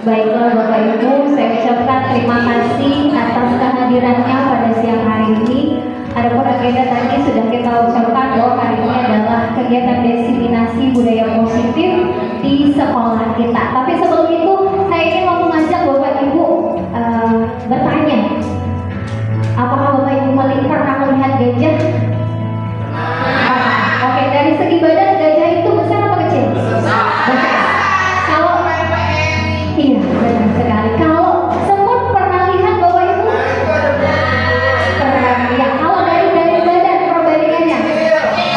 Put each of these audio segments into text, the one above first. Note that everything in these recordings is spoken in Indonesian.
Baiklah Bapak Ibu, saya ucapkan terima kasih atas kehadirannya pada siang hari ini. Adapun agenda tadi sudah kita ucapkan bahwa hari ini adalah kegiatan diseminasi budaya positif di sekolah kita. Tapi sebelum itu, saya ingin mau mengajak Bapak Ibu bertanya. Apakah Bapak Ibu pernah melihat gajah? Oke, dari segi badan gajah itu besar atau kecil? Besar. Kalau iya, benar sekali. Kalau semut pernah lihat Bapak Ibu? Pernah. Ya, kalau dari badan perbandingannya.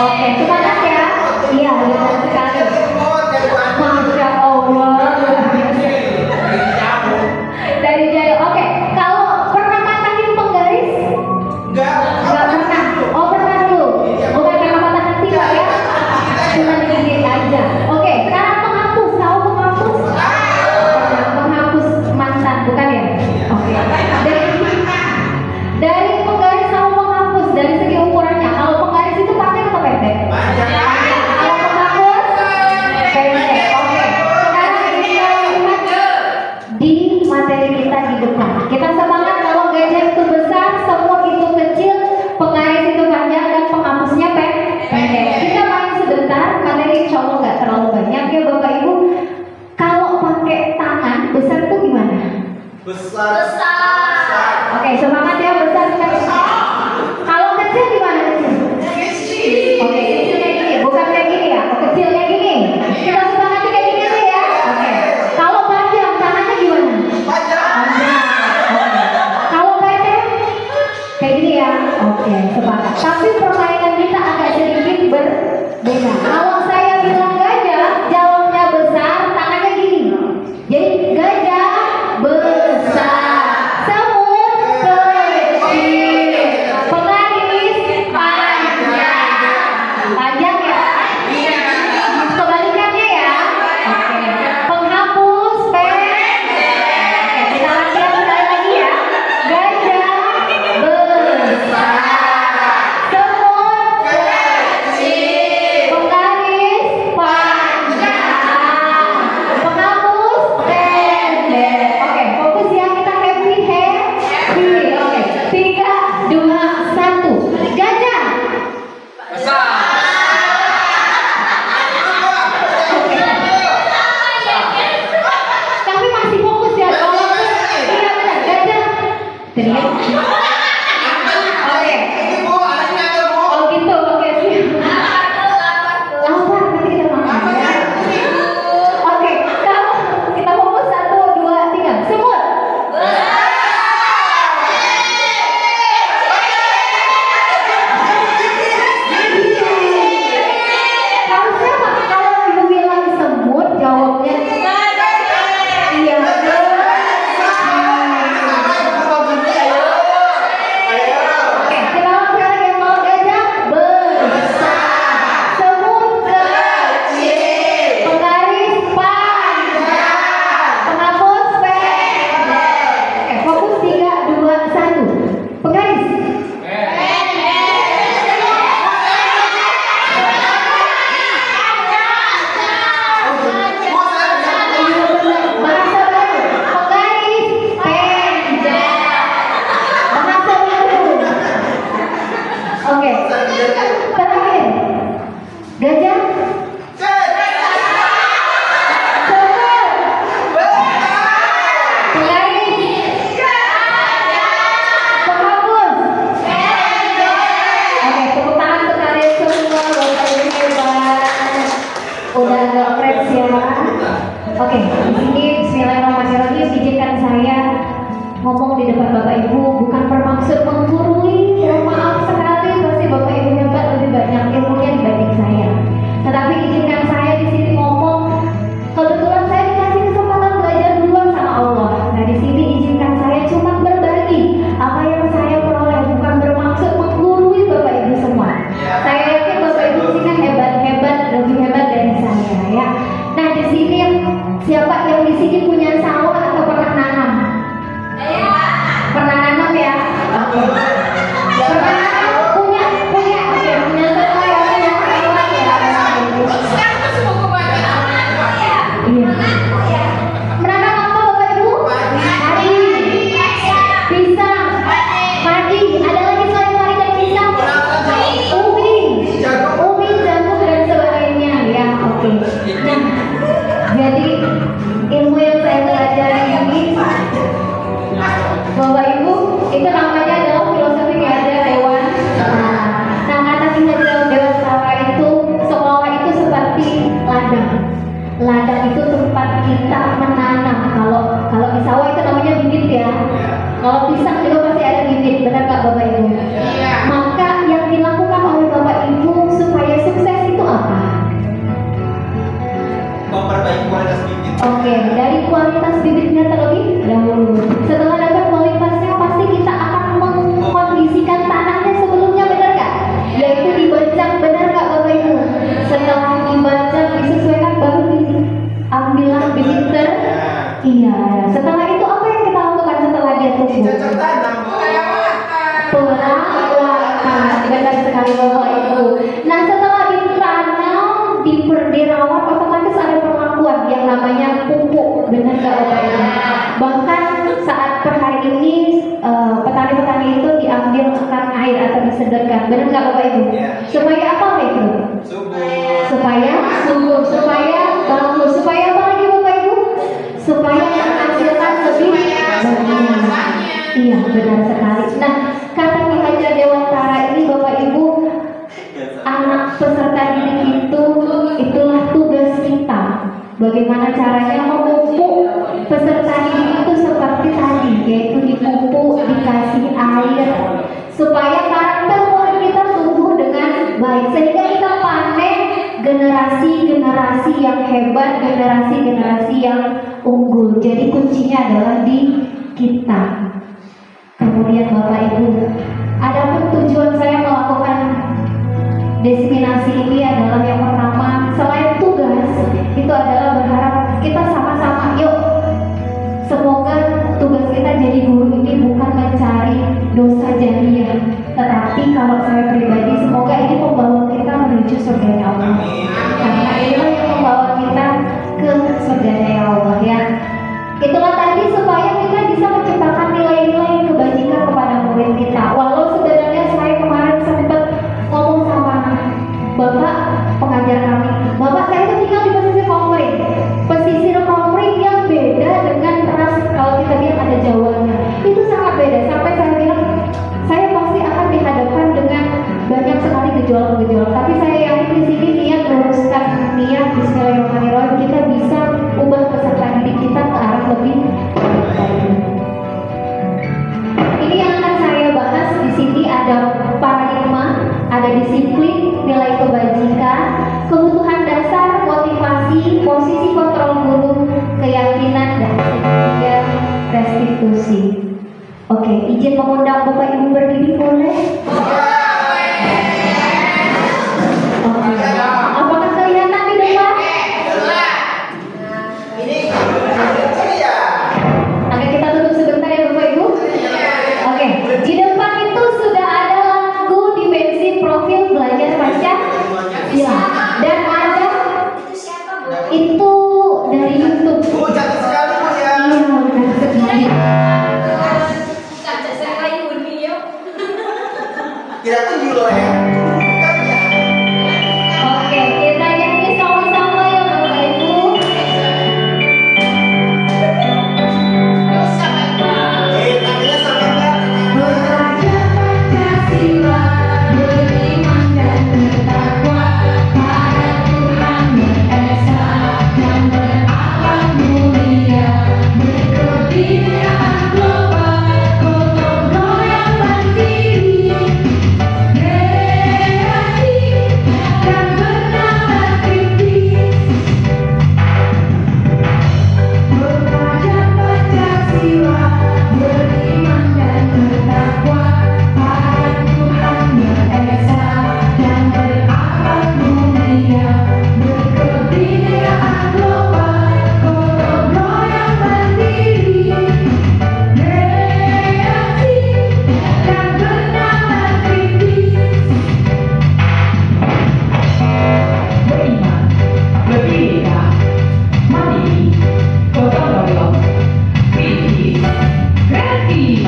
Oke, sepakat ya? Iya, benar sekali. Masya Allah. Dari jauh. Oke, kalau pernah matahin penggaris? Enggak pernah. Oh, pernah dulu. Bukan karena patah hati Pak ya? Cuma digigit aja. Oke, sekarang penghapus. Tahu penghapus? Penghapus mantan, bukan ya? Oke. Dari penggaris sama penghapus, dari segi ukurannya, kalau penggaris itu panjang atau pendek? Panjang. Kalau penghapus pendek. Oke. Sekarang kita lihat di materi kita di depan. Kita sepakat kalau gajah itu besar, semut itu kecil, penggaris itu panjang, dan penghapusnya pendek. Kita main sebentar, materi insya Allah nggak terlalu banyak ya Bapak Ibu. Kalau pakai tangan besar itu gimana? Besar. Oke, semangat ya, besar kecil. Kalau kecil gimana kecil? Oke, kecil kayak gini, bukan kayak gini ya. Kecil kayak gini. Kita semangat kayak gini aja ya. Oke. Kalau panjang tangannya gimana? Panjang. Oke. Kalau pendek kayak gini ya. Oke, semangat. Tapi permainan kita agak sedikit berbeda. Kalau saya bilang gajah, jawabnya besar, tangannya gini. Jadi gajah besar, semut kecil, penggaris panjang ya. Kebalikannya ya. Oke. Penghapus pendek. Oke, kita latihan sekali lagi ya. Gajah besar, semut kecil, penggaris enggak Bapak Ibu. Bahkan saat per hari ini petani-petani itu diambilkan air atau disedotkan, benar nggak Bapak Ibu? Supaya apa Bapak Ibu? Supaya subur, supaya bagus, supaya apa lagi Bapak Ibu? Supaya menghasilkan lebih banyak. Iya benar sekali. Nah kata Ki Hajar Dewantara ini Bapak Ibu, anak peserta didik itu itulah tugas kita. Bagaimana caranya memupuk peserta didik itu seperti tadi, yaitu dipupuk, dikasih air, supaya karakter murid kita tumbuh dengan baik, sehingga kita panen generasi-generasi yang hebat, generasi-generasi yang unggul. Jadi kuncinya adalah di kita. Kemudian Bapak Ibu, adapun tujuan saya melakukan destinasi ini adalah yang pertama, selain tugas, itu adalah berharap kita sama-sama yuk, semoga tugas kita jadi guru ini bukan mencari dosa jariah, tetapi kalau saya pribadi semoga ini membawa kita menuju surganya Allah. Karena inilah yang membawa kita ke surganya Allah ya. Itulah tadi supaya kita bisa menciptakan nilai-nilai kebajikan kepada murid kita. Walau sebenarnya saya kemarin sempat ngomong sama Bapak pengajar kami, Bapak saya itu tinggal di pesisir Kompring yang beda dengan ras, kalau kita lihat ada Jawanya, itu sangat beda. Sampai saya bilang saya pasti akan dihadapkan dengan banyak sekali gejolak-gejolak, tapi saya yakin di sini niat meluruskan niat Bismillahirrahmanirrahim, kita bisa ubah peserta didik kita ke arah lebih baik. Ini yang akan saya bahas di sini, ada paradigma, ada disiplin, nilai kebajikan, kebutuhan dasar, motivasi, posisi kontrol guru, keyakinan, dan ketiga restitusi. Oke, izin mengundang Bapak Ibu berdiri boleh? Oke. Apakah kelihatan di depan? Oke, kita tutup sebentar ya Bapak Ibu. Oke, di depan itu sudah ada lampu dimensi profil belajar Pancasila dan ada itu dari YouTube. Cantik sekali Bu ya. Iya, benar sekali. Kira tuh Yulek. Oke, kita nyanyi sama-sama ya Bapak Ibu. Tangannya sama enggak? Belajar Pancasila, beriman dan bertakwa pada Tuhan Esa dan berakhlak mulia, berkebudayaan global, gotong royong mandiri, kreatif dan bernalar kritis. Belajar Pancasila, beriman dan bertakwa pada Tuhan Esa dan berakhlak mulia, berkebudayaan global, gotong royong mandiri, kreatif dan bernalar kritis. Beriman, berbeda, mandiri, gotong royong, kritis, kreatif.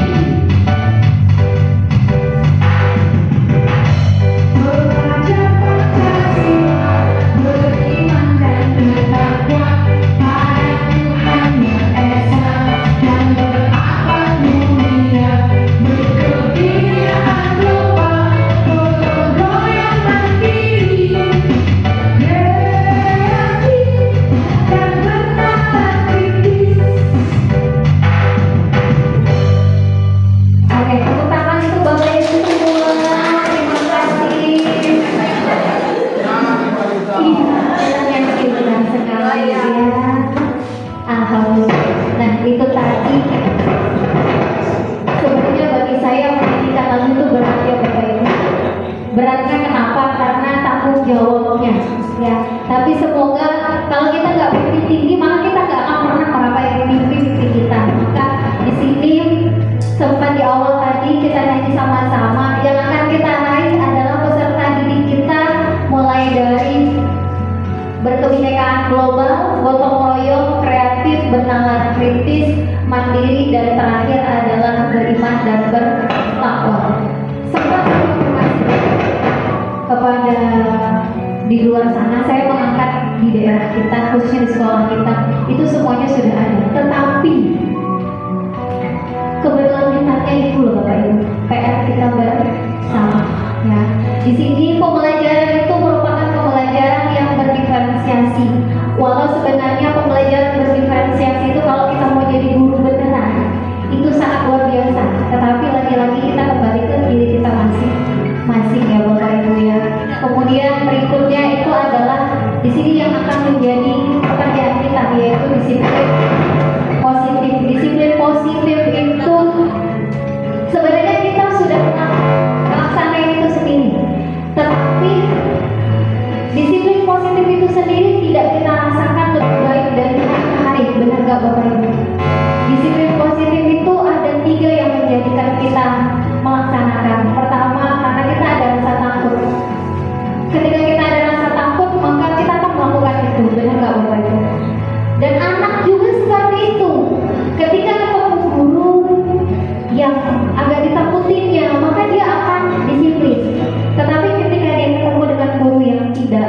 Belajar Pancasila, beriman dan bertakwa pada Tuhan Esa dan berakhlak mulia, berkebudayaan global, gotong royong mandiri, kreatif dan bernalar kritis. Oke, tepuk tangan untuk Bapak Ibu semua. Terima kasih. Iya, yang benar sekali ya. Alhamdulillah. Nah, itu tadi sebenarnya bagi saya pendidikan lagu itu berat ya Bapak Ibu. Beratnya kenapa? Karena tanggung jawabnya ya. Tapi semoga kalau kita nggak mimpi tinggi, malah kita nggak akan pernah merapai mimpi-mimpi kita. Maka di sini sempat di awal tadi kita nyanyi sama-sama. Yang akan kita raih adalah peserta didik kita, mulai dari berkebinekaan global, gotong royong, kreatif bernalar kritis, mandiri, dan terakhir adalah beriman dan bertakwa. Sempat kepada di luar sana, saya mengangkat di daerah kita, khususnya di sekolah kita, itu semuanya sudah ada. Tetapi keberlanjutannya itu loh Bapak Ibu, PR kita bersama. Ya, di sini pembelajaran itu merupakan pembelajaran yang berdiferensiasi. Walau sebenarnya pembelajaran berdiferensiasi itu kalau kita mau jadi guru beneran itu sangat luar biasa. Tetapi lagi-lagi kita kembali ke diri kita masing-masing ya Bapak Ibu ya. Kemudian berikutnya itu adalah di sini yang akan menjadi pekerjaan kita, yaitu disiplin positif. Disiplin positif itu sebenarnya kita sudah melaksanakan itu sendiri, tetapi disiplin positif itu sendiri tidak kita rasakan lebih baik dari hari-hari. Benar gak Bapak Ibu? Disiplin positif itu ada 3 yang menjadikan kita melaksanakan. Pertama, karena kita ada rasa takut. Ketika kita ada rasa takut, maka kita akan melakukan itu. Benar gak Bapak Ibu? Dan anak juga seperti itu. Ketika ketemu guru yang agak ditakutinnya, maka dia akan disiplin. Tetapi ketika dia ketemu dengan guru yang tidak,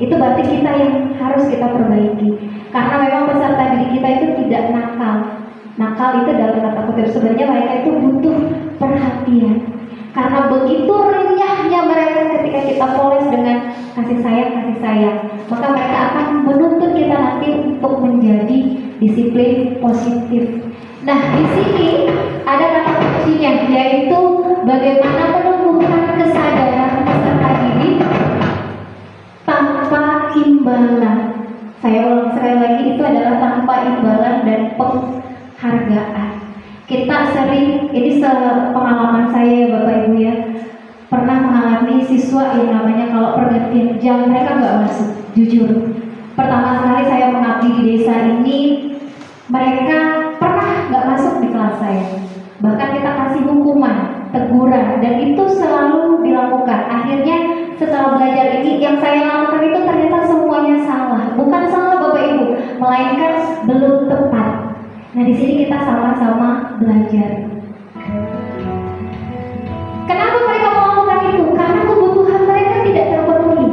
itu berarti kita yang harus kita perbaiki. Karena memang peserta didik kita itu tidak nakal. Nakal itu dalam kata kutip, sebenarnya mereka itu butuh perhatian. Karena begitu renyahnya mereka ketika kita poles dengan kasih sayang, maka mereka akan menuntut kita nanti untuk menjadi disiplin positif. Nah, di sini ada kata kuncinya, yaitu bagaimana menumbuhkan kesadaran peserta didik tanpa imbalan. Saya ulang sekali lagi, itu adalah tanpa imbalan dan penghargaan. Kita sering, ini pengalaman saya Bapak Ibu ya, pernah mengalami siswa yang namanya kalau pergantian jam mereka nggak masuk. Jujur, pertama kali saya mengabdi di desa ini, mereka pernah nggak masuk di kelas saya. Bahkan kita kasih hukuman, teguran, dan itu selalu dilakukan. Akhirnya setelah belajar ini, yang saya lakukan itu ternyata semuanya salah. Bukan salah Bapak Ibu, melainkan belum tepat. Nah, di sini kita sama-sama belajar. Kenapa mereka melakukan itu? Karena kebutuhan mereka tidak terpenuhi.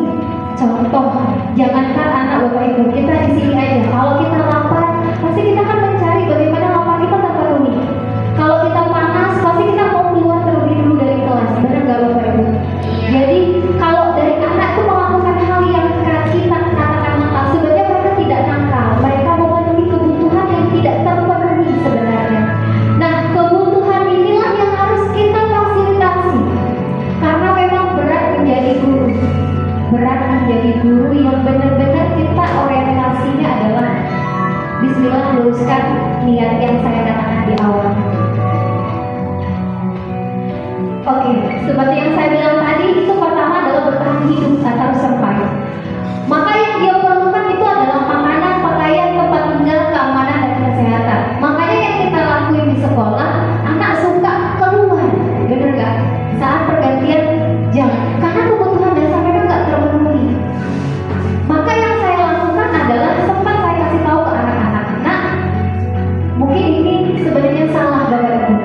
Contoh, jangankan anak Bapak Ibu, kita di sini aja. Kalau kita lapar, pasti kita akan mencari bagaimana lapar kita terpenuhi. Kalau kita panas, pasti kita mau keluar terlebih dulu dari kelas. Benar nggak Bapak Ibu? Jadi kalau dari anak itu melakukan hal yang kita katakan nakal, sebenarnya mereka tidak nakal. Mereka memenuhi kebutuhan yang tidak terpenuhi sebenarnya. Nah, kebutuhan inilah yang harus kita fasilitasi. Karena memang berat menjadi guru. Berat menjadi guru yang benar-benar kita orientasinya adalah Bismillah, luruskan niat yang saya katakan di awal. Oke, seperti yang saya bilang tadi, itu pertama adalah bertahan hidup atau survive. Maka yang dia perlukan itu adalah makanan, pakaian, tempat tinggal, keamanan, dan kesehatan. Makanya yang kita lakuin di sekolah, anak suka keluar, bener gak? Saat pergantian jam, karena kebutuhan dasar mereka nggak terpenuhi. Maka yang saya lakukan adalah sempat saya kasih tahu ke anak-anak, nah, mungkin ini sebenarnya salah Bapak Ibu.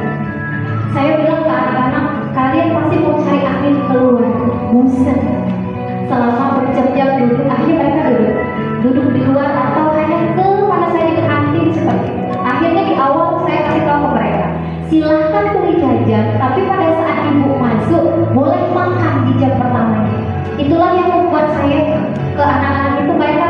Saya bilang ke anak-anak, kalian pasti mau cari angin keluar, bosan. Selama berjam-jam duduk, akhirnya mereka duduk di luar atau hanya ke mana saja ke kantin seperti itu. Akhirnya di awal saya kasih tahu ke mereka, silahkan beli jajan, tapi pada saat ibu masuk boleh makan di jam pertamanya. Itulah yang membuat saya ke anak-anak itu mereka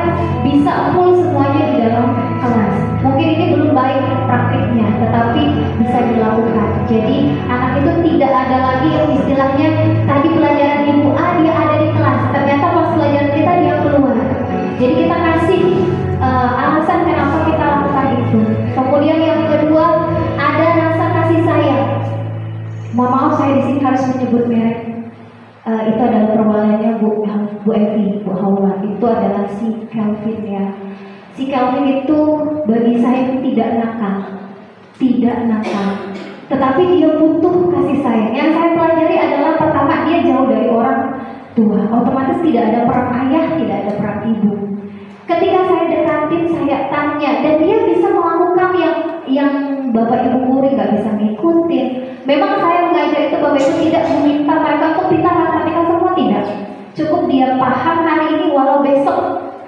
bisa full semuanya di dalam kelas. Mungkin ini belum baik praktiknya, tetapi bisa dilakukan. Jadi anak itu tidak ada lagi yang istilahnya tadi pelajaran ibu A dia ada di kelas, ternyata pas pelajaran kita dia keluar. Jadi kita kasih alasan kenapa kita lakukan itu. Kemudian yang kedua ada rasa kasih sayang. Mohon maaf saya di sini harus menyebut merek. Itu adalah perwalannya Bu Evi, Bu Haula. Itu adalah si Kelvin ya. Si Kelvin itu bagi saya tidak nakal, tetapi dia butuh kasih sayang. Yang saya pelajari adalah pertama dia jauh dari orang tua, otomatis tidak ada peran ayah, tidak ada peran ibu. Ketika saya dekatin, saya tanya, dan dia bisa melakukan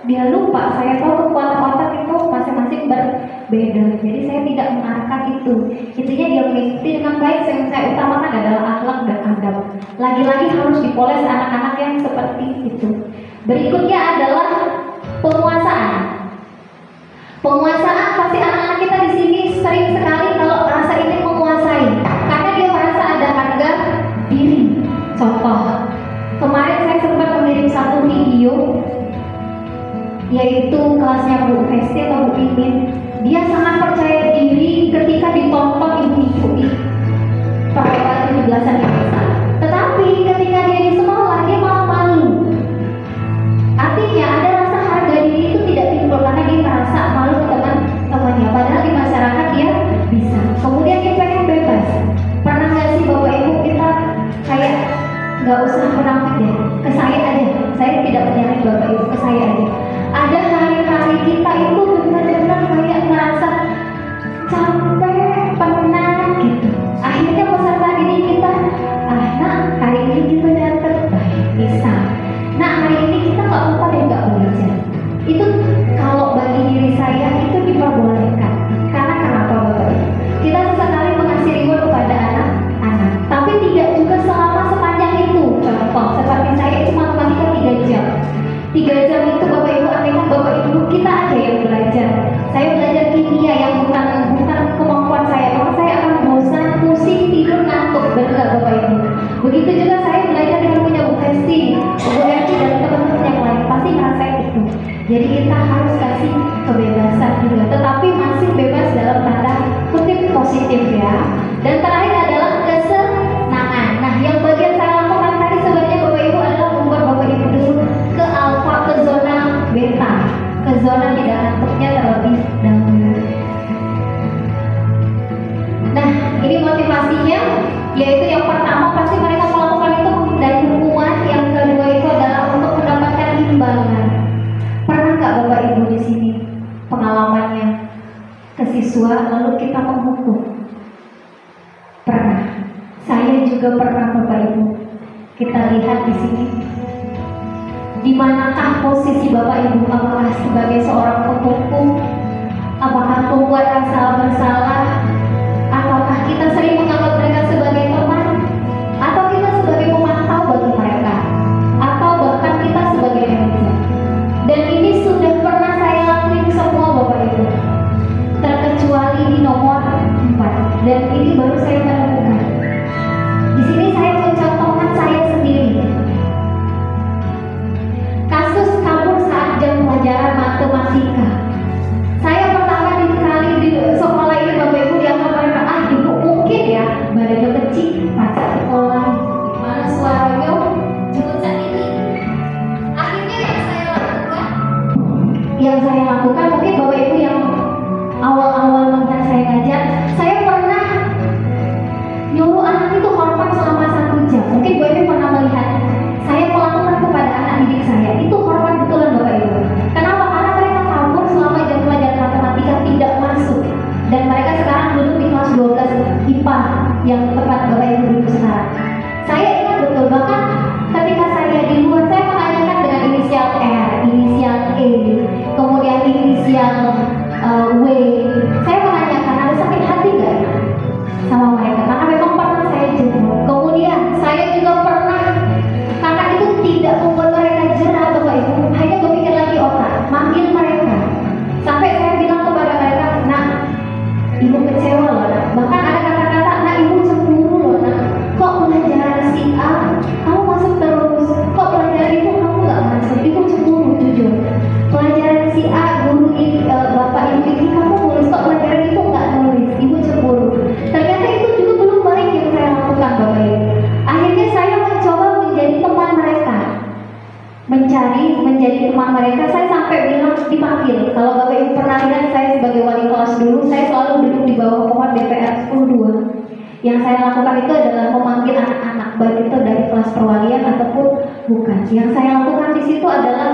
dia lupa. Saya tahu kekuatan otak itu masing-masing berbeda, jadi saya tidak mengarahkan itu. Intinya dia mengikuti dengan baik. Yang saya utamakan adalah akhlak dan adab. Lagi-lagi harus dipoles anak-anak yang seperti itu. Berikutnya adalah penguasaan. Penguasaan pasti anak-anak kita di sini sering sekali kalau rasa ini menguasai, karena dia merasa ada harga diri. Contoh, kemarin saya sempat mengirim satu video, yaitu kelasnya Bu Festi atau Bu Imin. Dia sangat percaya diri ketika ditonton ibu-ibu di perayaan 17-an dewasa. Tetapi ketika dia di sekolah, dia malah malu. Artinya ada rasa harga diri itu tidak timbul karena dia merasa malu ke teman-temannya. Padahal di masyarakat dia bisa. Kemudian dia pengen bebas. Pernah nggak sih Bapak Ibu kita kayak nggak usah munafik deh, ke saya aja. Saya tidak menyalahkan Bapak Ibu, ke saya aja. Ada hari-hari kita itu benar-benar kayak merasa capek, penat gitu. Akhirnya peserta didik kita, nah hari ini kita datang bisa. Nah hari ini kita nggak lupa dan nggak belajar. Itu kalau bagi diri saya itu diperbolehkan. Karena kenapa Bapak Ibu? Kita sesekali mengasih reward kepada anak-anak, tapi tidak juga selama sepanjang itu. Contoh seperti saya itu matematika 3 jam. 3 jam itu Bapak Ibu, andaikan Bapak Ibu kita ada yang belajar. Saya belajar kimia yang bukan kemampuan saya, maka saya akan bosan, pusing, tidur, ngantuk. Benar Bapak Ibu? Begitu juga saya belajar dengan punya Bu Festi, Bu Esti dan teman-teman yang lain pasti ngerasain itu. Jadi kita harus kasih kebebasan juga, tetapi masih bebas dalam tanda kutip positif ya. Dan terakhir adalah kesenangan. Nah yang bagian saya lakukan tadi sebenarnya Bapak Ibu adalah membuat Bapak Ibu dulu ke alfa, ke zona beta, ke zona tidak ngantuknya terlebih dahulu. Nah ini motivasinya, yaitu yang pertama pasti mereka melakukan itu menghindari hukuman. Yang kedua itu adalah untuk mendapatkan imbalan. Pernah nggak Bapak Ibu di sini pengalamannya ke siswa lalu kita menghukum? Pernah. Saya juga pernah Bapak Ibu. Kita lihat di sini. Di manakah posisi Bapak Ibu? Apakah sebagai seorang penghukum? Apakah membuat rasa bersalah? Ataukah kita sering menganggap mereka sebagai teman? Atau kita sebagai pemantau bagi mereka? Atau bahkan kita sebagai manajer? Dan ini sudah pernah saya lakuin semua Bapak Ibu, terkecuali di nomor 4. Dan ini baru saya menemukan. Di sini saya mencontohkan saya sendiri. Kasus kabur saat jam pelajaran matematika. Saya pertama kali di sekolah ini Bapak Ibu dianggap mereka, ibu mungkin ya badannya kecil, pacar sekolah, mana suaranya jurusan ini. Akhirnya yang saya lakukan mungkin Bapak Ibu yang awal-awal melihat saya ngajar, saya pernah nyuruh anak itu hormat selama 1 jam. Mungkin Bapak Ibu pernah melihat saya melakukan kepada anak didik saya, itu hormat betulan Bapak Ibu. Kenapa? Karena mereka kabur selama jam pelajaran matematika tidak masuk, dan mereka sekarang duduk di kelas 12 IPA yang tepat Bapak Ibu duduk sekarang. Saya ingat betul, bahkan ketika saya di luar saya menanyakan dengan inisial R, inisial E, kemudian inisial W. Saya menanyakan ada sakit hati nggak sama mereka, karena memang pernah saya jemput. Kemudian saya juga pernah, karena itu tidak membuat mereka jerah Bapak Ibu, hanya berpikir lagi otak, manggil mereka. Sampai saya bilang kepada mereka, nah ibu kecewa loh nak. Bahkan ada kata-kata, nah ibu cemburu loh nak. Kok pelajaran si A kamu masuk terus, kok pelajaran ibu kamu nggak masuk? Ibu cemburu jujur. Pelajaran si A guru ini, bapak ibu ini kamu nulis, kok pelajaran ibu nggak nulis? Ibu cemburu. Ternyata itu juga belum baik yang saya lakukan Bapak Ibu. Akhirnya saya mencoba menjadi teman mereka, menjadi teman mereka. Saya sampai bilang dipanggil. Kalau Bapak Ibu pernah lihat saya sebagai wali kelas dulu, saya selalu duduk di bawah pohon DPR 10-2. Yang saya lakukan itu adalah memanggil anak-anak, baik itu dari kelas perwalian ataupun bukan. Yang saya lakukan di situ adalah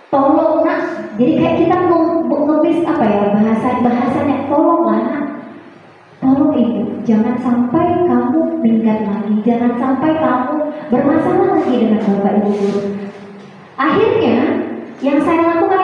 tolong nak. Jadi kayak kita ngemis apa ya bahasanya, tolonglah nak, tolong ibu, jangan sampai kamu minggat lagi, jangan sampai kamu bermasalah lagi dengan bapak ibu guru. Akhirnya yang saya lakukan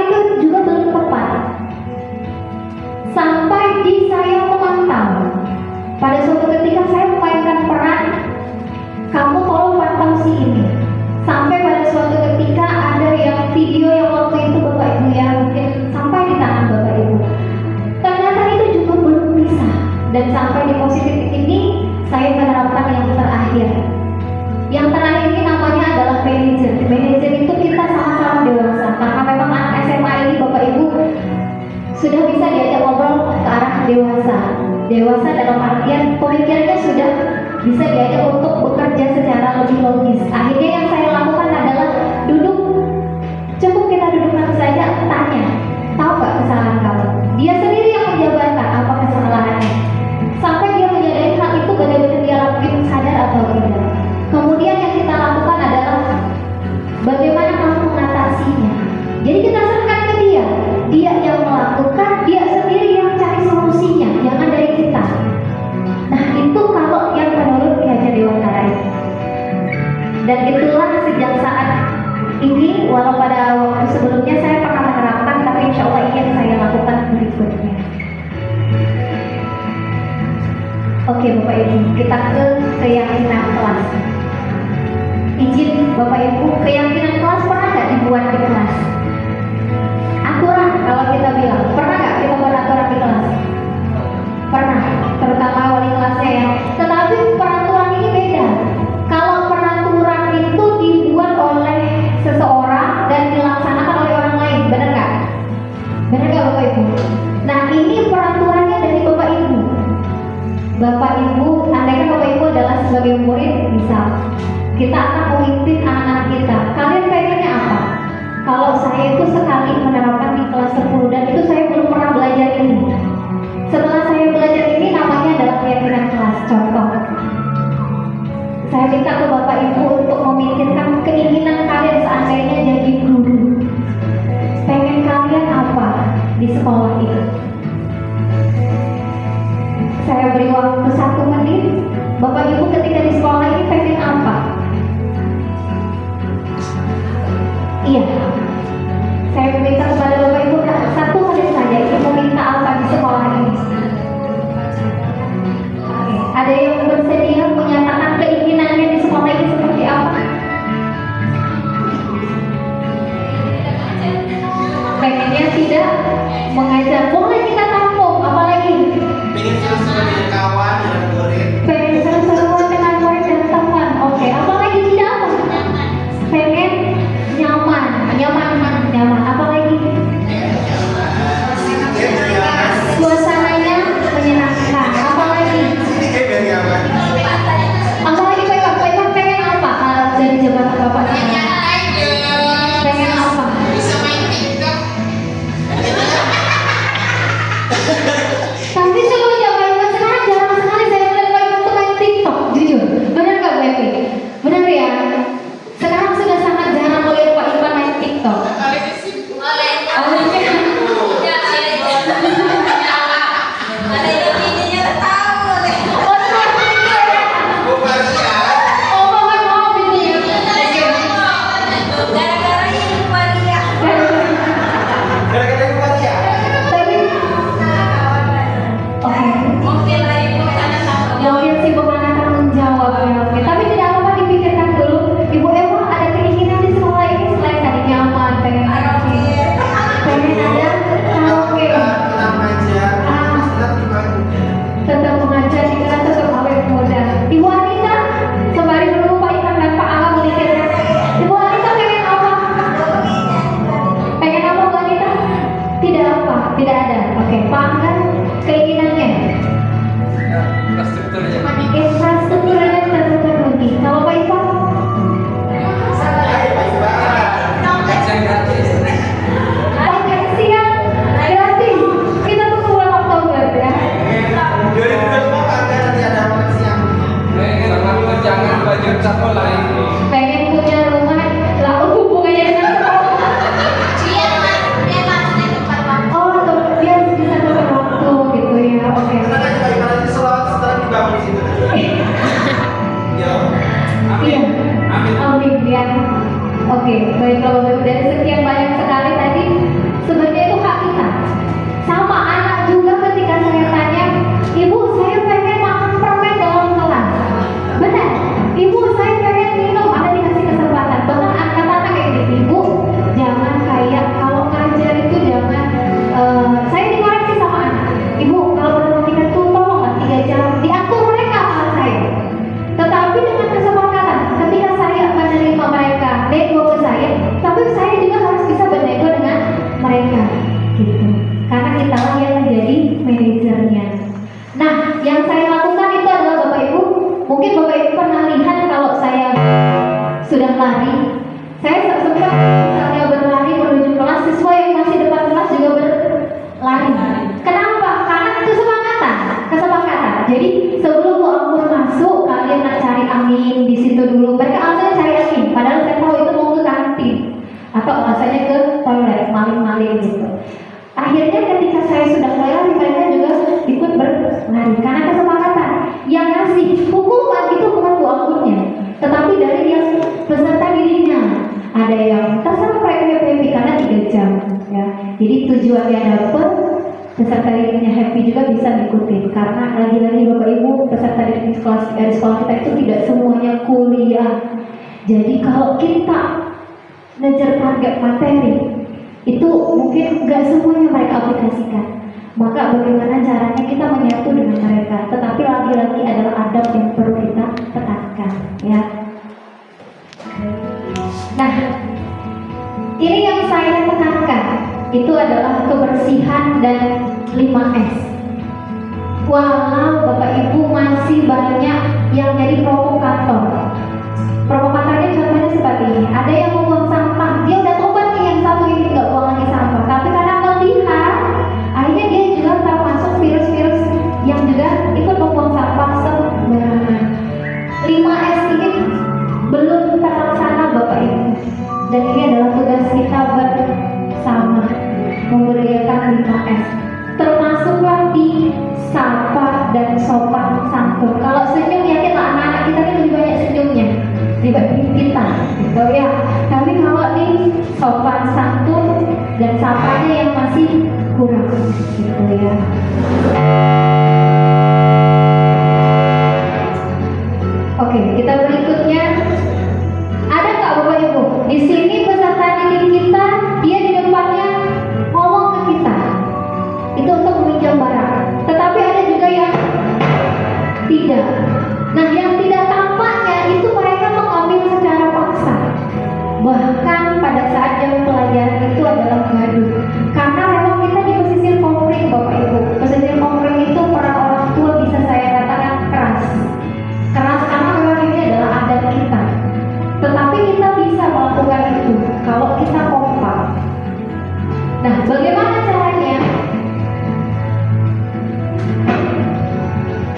dewasa dalam artian pemikirannya sudah bisa diajak untuk bekerja secara lebih logis. Akhirnya yang saya lakukan adalah duduk, cukup kita duduk nanti saja, tanya, tahu gak kesalahan kamu? Dia sendiri yang menjabarkan apa kesalahannya, sampai dia menyadari hal itu benar-benar dia lakukan sadar atau tidak. Kemudian yang kita lakukan adalah bagaimana kamu mengatasinya. Jadi kita serahkan ke dia yang melakukan, dia sendiri yang cari solusinya, jangan dari kita. Nah itu kalau yang menurut Ki Hajar Dewantara itu. Dan itulah sejak saat ini, walau pada waktu sebelumnya saya pernah menerapkan, tapi insya Allah ini yang saya lakukan berikutnya. Oke Bapak Ibu, kita ke keyakinan kelas. Izin Bapak Ibu, keyakinan kelas pernah nggak dibuat di kelas? Aturan kalau kita bilang, pernah nggak kita buat aturan di kelas? Pernah, terutama wali kelasnya ya. Tetapi peraturan ini beda. Kalau peraturan itu dibuat oleh seseorang dan dilaksanakan oleh orang lain, benar nggak? Benar nggak Bapak Ibu? Nah ini peraturannya dari Bapak Ibu. Bapak Ibu, andaikan Bapak Ibu adalah sebagai murid, misal kita akan memimpin anak-anak kita. Kalian pengennya apa? Kalau saya itu sekali menerapkan di kelas 10 dan itu saya belum pernah belajar ini. Setelah saya belajar ini namanya adalah keyakinan kelas. Contoh, saya minta ke Bapak Ibu untuk memikirkan keinginan kalian seandainya jadi guru. Pengen kalian apa di sekolah itu? Saya beri waktu 1 menit. Bapak Ibu ketika di sekolah ini pengen apa? Iya. Saya meminta kepada Bapak Ibu 1 menit saja. Ibu meminta apa di sekolah ini? Oke. Ada yang bersedia menyatakan keinginannya di sekolah ini seperti apa? Pengennya tidak mengajar. Boleh kita tampung. Apalagi? Pengen seru-seru dengan kawan, dengan murid. Pengen seru-seruan dengan murid dan teman. Oke, apa lagi tidak apa? Pengen nyaman. Apa lagi? Suasananya menyenangkan. Apa lagi? Apa lagi Pak? Pengen apa? Kalau dari jabatan Bapak? Pengen apa? ya. Jadi tujuannya dapet, peserta didiknya happy juga bisa ngikutin. Karena lagi-lagi Bapak Ibu peserta didik di sekolah kita itu tidak semuanya kuliah. Jadi kalau kita ngejar target materi itu mungkin nggak semuanya mereka aplikasikan. Maka bagaimana caranya kita menyatu dengan mereka. Tetapi lagi-lagi adalah adab yang perlu kita tekankan, ya. Nah, ini yang saya tekankan itu adalah kebersihan dan 5S. Walau Bapak Ibu masih banyak yang jadi provokator. Provokatornya contohnya seperti ini. Ada yang membuang sampah, dia udah tobat nih yang satu ini nggak buang lagi sampah. Tapi karena melihat, akhirnya dia juga termasuk virus-virus yang juga ikut membuang sampah sembarangan. 5S ini belum terlaksana Bapak Ibu. Dan ini adalah tugas kita bersama memberdayakan 5S. Termasuklah di sapa dan sopan santun. Kalau senyum ya kita anak-anak kita ini lebih banyak senyumnya dibanding kita, gitu ya. Tapi kalau di sopan santun dan sapanya yang masih kurang, gitu ya. Oke, kita berikutnya. Ada nggak Bapak Ibu? Di sini peserta didik kita, dia di depannya ngomong ke kita. Itu untuk meminjam barang. Tetapi ada juga yang tidak. Nah, yang tidak tampaknya itu mereka mengambil secara paksa. Bahkan pada saat jam pelajaran itu adalah gaduh. Karena memang kita di pesisir Kompring Bapak Ibu. Pesisir Kompring itu para orang tua bisa saya katakan keras. Keras karena memang ini adalah adat kita. Tetapi kita bisa melakukan itu kalau kita kompak. Nah, bagaimana caranya?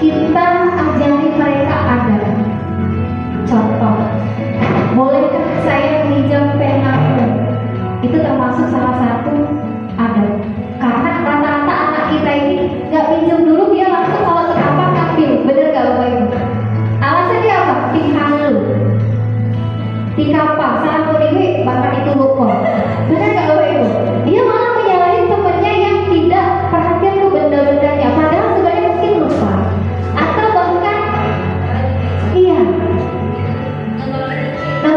Kita ajari mereka adab. Contoh, bolehkah saya meminjam penamu? Itu termasuk salah satu adab. Karena rata-rata anak kita ini nggak pinjam dulu, dia langsung kalau terdapat ngambil. Bener nggak Bapak Ibu? Alasannya apa? Tihalu, tikapa, salah kode bahkan itu hukum. Bener nggak Bapak Ibu? Dia malah menyalahin temennya yang tidak perhatian ke benda-bendanya. Padahal sebenarnya mungkin lupa. Atau bahkan iya,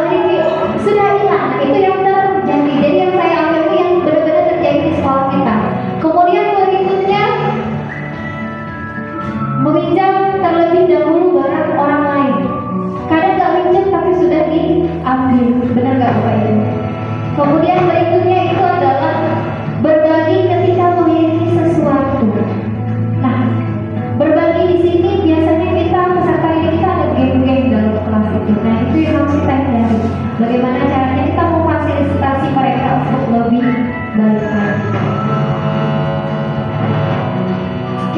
ini sudah hilang. Itu yang terjadi. Jadi yang saya ambil itu yang benar-benar terjadi di sekolah kita. Kemudian berikutnya meminjam terlebih dahulu barang orang lain. Kadang nggak minjem tapi sudah diambil. Benar nggak Bapak Ibu? Kemudian berikutnya itu adalah berbagi ketika memiliki sesuatu. Nah, berbagi di sini biasanya kita peserta ini kita ada geng-geng dalam kelas itu. Nah, itu yang harus kita hindari. Bagaimana caranya kita memfasilitasi mereka untuk lebih baik lagi.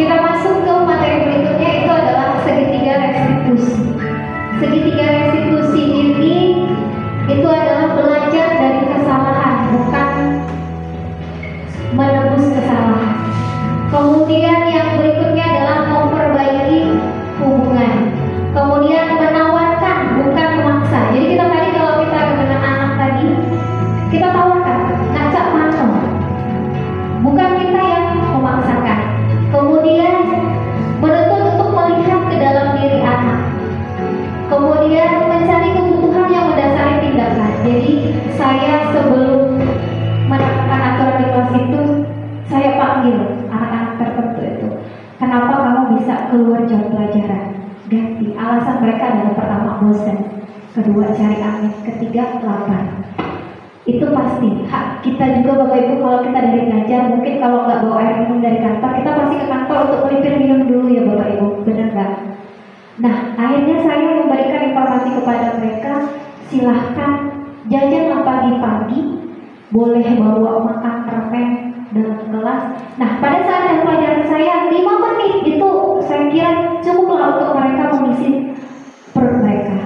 Kita masuk ke materi berikutnya, itu adalah segitiga restitusi. Segitiga restitusi ini itu adalah belajar dari kesalahan, bukan menebus kesalahan. Kemudian yang berikutnya adalah memperbaiki hubungan. Kemudian menawarkan, bukan memaksa. Jadi kita tadi kalau kita dengan anak tadi, kita tawarkan, ngajak mano, bukan kita yang memaksakan. Kemudian menuntut untuk melihat ke dalam diri anak. Kemudian mencari kebutuhan yang mendasari tindakan. Jadi saya sebelum menerapkan aturan di kelas itu, saya panggil anak-anak tertentu itu. Kenapa kamu bisa keluar jam pelajaran? Ganti. Alasan mereka adalah pertama bosan, kedua cari angin, ketiga lapar. Itu pasti hak kita juga Bapak Ibu. Kalau kita dari ngajar, mungkin kalau nggak bawa air minum dari kantor, kita pasti ke kantor untuk melipir minum dulu ya Bapak Ibu, benar nggak? Nah, akhirnya saya memberikan informasi kepada mereka, silahkan jajanlah pagi-pagi, boleh bawa makan permen dalam kelas. Nah, pada saat jam pelajaran saya 5 menit itu saya kira cukuplah untuk mereka mengisi perut mereka.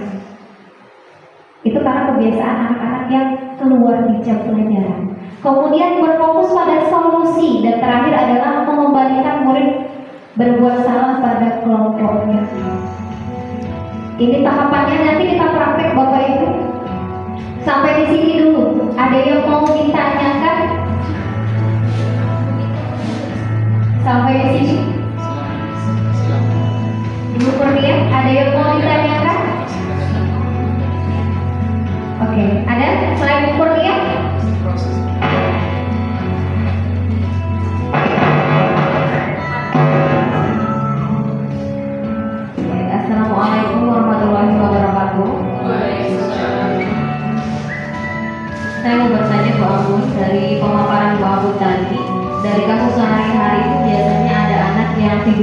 Itu karena kebiasaan anak-anak yang keluar di jam pelajaran. Kemudian berfokus pada solusi, dan terakhir adalah mengembalikan murid berbuat salah pada kelompoknya. Ini tahapannya nanti kita praktek Bapak Ibu. Sampai di sini dulu. Ada yang mau ditanyakan?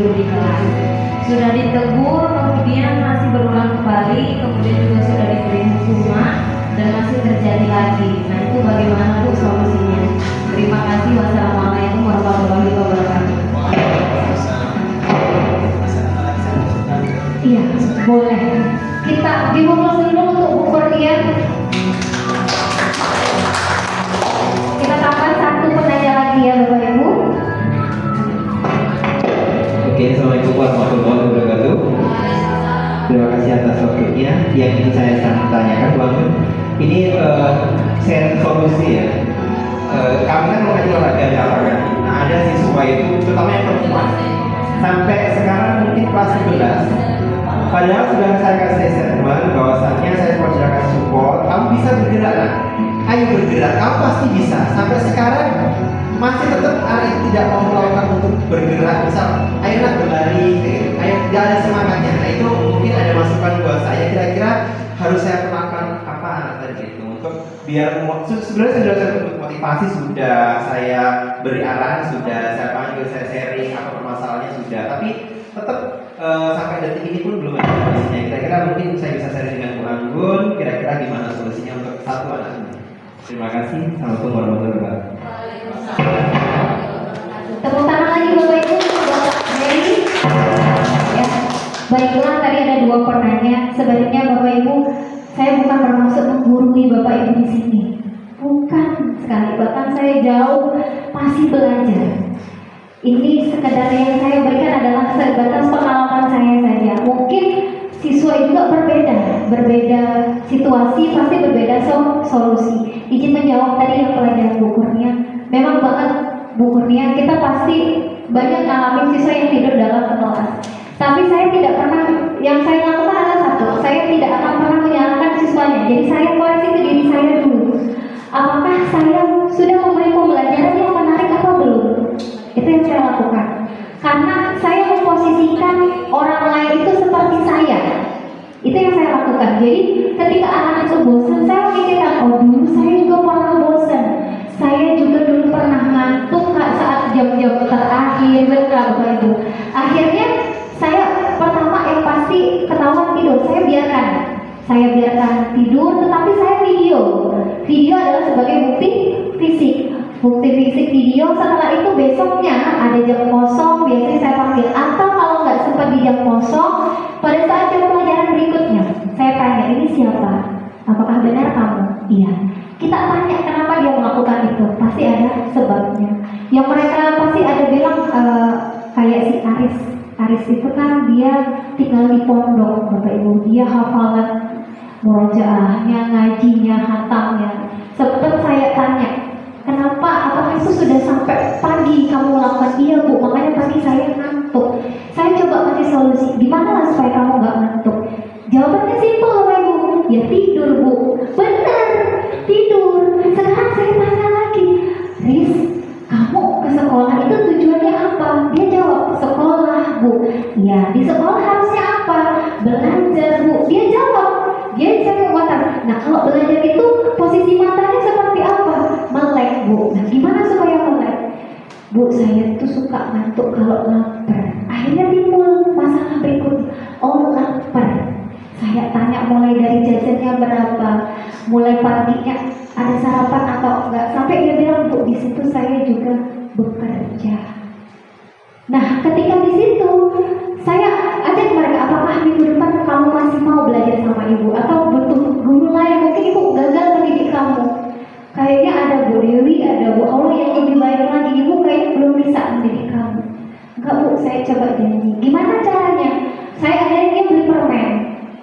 tidur di kelas. Sudah ditegur, kemudian masih berulang kembali, kemudian juga sudah diberi hukuman dan masih terjadi lagi. Nah, itu bagaimana Bu solusinya? Terima kasih. Wassalamualaikum warahmatullahi wabarakatuh. Iya, boleh. Kita dimulai dulu untuk Bu Kurnia. Kita tambah satu penanya lagi ya Bapak Ibu. Oke, assalamualaikum warahmatullahi wabarakatuh. Terima kasih atas waktunya. Yang ingin saya tanyakan, Bang, ini share solusi ya. Kami kan mengajar olahraga dalam kan. Nah, ada siswa itu, terutama yang perempuan, sampai sekarang mungkin kelas 11. Padahal sudah saya kasih statement bahwasannya saya sudah kasih support, kamu bisa bergerak lah. Ayo bergerak, kamu pasti bisa. Sampai sekarang masih tetap Arif tidak mau melakukan untuk bergerak, misal ayolah berlari, ayo tidak ada semangatnya. Nah, itu mungkin ada masukan buat saya, kira-kira harus saya melakukan apa anak tadi itu untuk biar sebenarnya sudah saya untuk motivasi, sudah saya beri arahan, sudah saya panggil, saya sharing apa permasalahannya sudah, tapi tetap sampai detik ini pun belum ada solusinya. Kira-kira mungkin saya bisa sharing dengan Bu Anggun, kira-kira gimana solusinya untuk satu anak ini. Terima kasih. Assalamualaikum warahmatullahi wabarakatuh. Tepuk tangan lagi Bapak Ibu buat Mary. Ya, baiklah, tadi ada dua penanya. Sebaliknya Bapak Ibu, saya bukan bermaksud menggurui Bapak Ibu di sini. Bukan sekali, bahkan saya jauh masih belajar. Ini sekedar yang saya berikan adalah sebatas pengalaman saya saja. Mungkin siswa juga berbeda situasi, pasti berbeda solusi. Izin menjawab tadi yang pelajaran Bu Kurnia. Memang banget Bu Kurnia, kita pasti banyak ngalamin siswa yang tidur dalam kelas. Tapi saya tidak pernah, yang saya lakukan adalah satu, saya tidak akan pernah menyalahkan siswanya. Jadi saya koreksi ke diri saya dulu. Apakah saya sudah memberi pembelajaran yang menarik atau belum? Itu yang saya lakukan. Karena saya memposisikan orang lain itu seperti saya. Itu yang saya lakukan. Jadi ketika anak itu bosan, saya memikirkan, oh dulu saya juga pernah bosan. Saya juga dulu pernah ngantuk saat jam-jam terakhir, benar Bapak Ibu. Akhirnya saya pertama yang pasti ketahuan tidur, saya biarkan tidur, tetapi saya video adalah sebagai bukti fisik video. Setelah itu besoknya ada jam kosong, biasanya saya panggil, atau kalau nggak sempat di jam kosong, pada saat jam pelajaran berikutnya saya tanya, ini siapa? Apakah benar kamu? Iya. Kita tanya kenapa dia melakukan itu, pasti ada sebabnya. Yang mereka pasti ada bilang kayak si Aris itu kan dia tinggal di pondok Bapak Ibu, dia hafalan murojaahnya, ngajinya, hatamnya. Sempat saya tanya, kenapa? Apakah itu sudah sampai pagi kamu melakukan? Iya Bu, makanya tadi saya ngantuk. Saya coba kasih solusi, gimana lah supaya kamu nggak ngantuk? Jawabannya simpel Bapak Ibu, ya tidur Bu. Benar, tidur. Sekarang saya tanya lagi, Riz, kamu ke sekolah itu tujuannya apa? Dia jawab, sekolah Bu. Ya, di sekolah harusnya apa? Belajar Bu. Dia jawab, dia saya kekuatan. Nah, kalau belajar itu posisi matanya seperti apa? Melek Bu. Nah, gimana supaya melek? Bu, saya tuh suka ngantuk kalau lapar. Akhirnya timbul masalah berikutnya. Oh, lapar. Saya tanya mulai dari jajannya berapa, mulai paginya ada sarapan atau enggak, sampai dia bilang Bu, di situ saya juga bekerja. Nah, ketika di situ saya ajak mereka, apakah minggu depan kamu masih mau belajar sama ibu atau butuh guru lain? Mungkin ibu gagal mendidik kamu. Kayaknya ada Bu Dewi, ada Bu Allah yang lebih baik lagi. Ibu kayaknya belum bisa mendidik kamu. Enggak Bu, saya coba janji. Gimana caranya? Saya ajarin dia beli permen.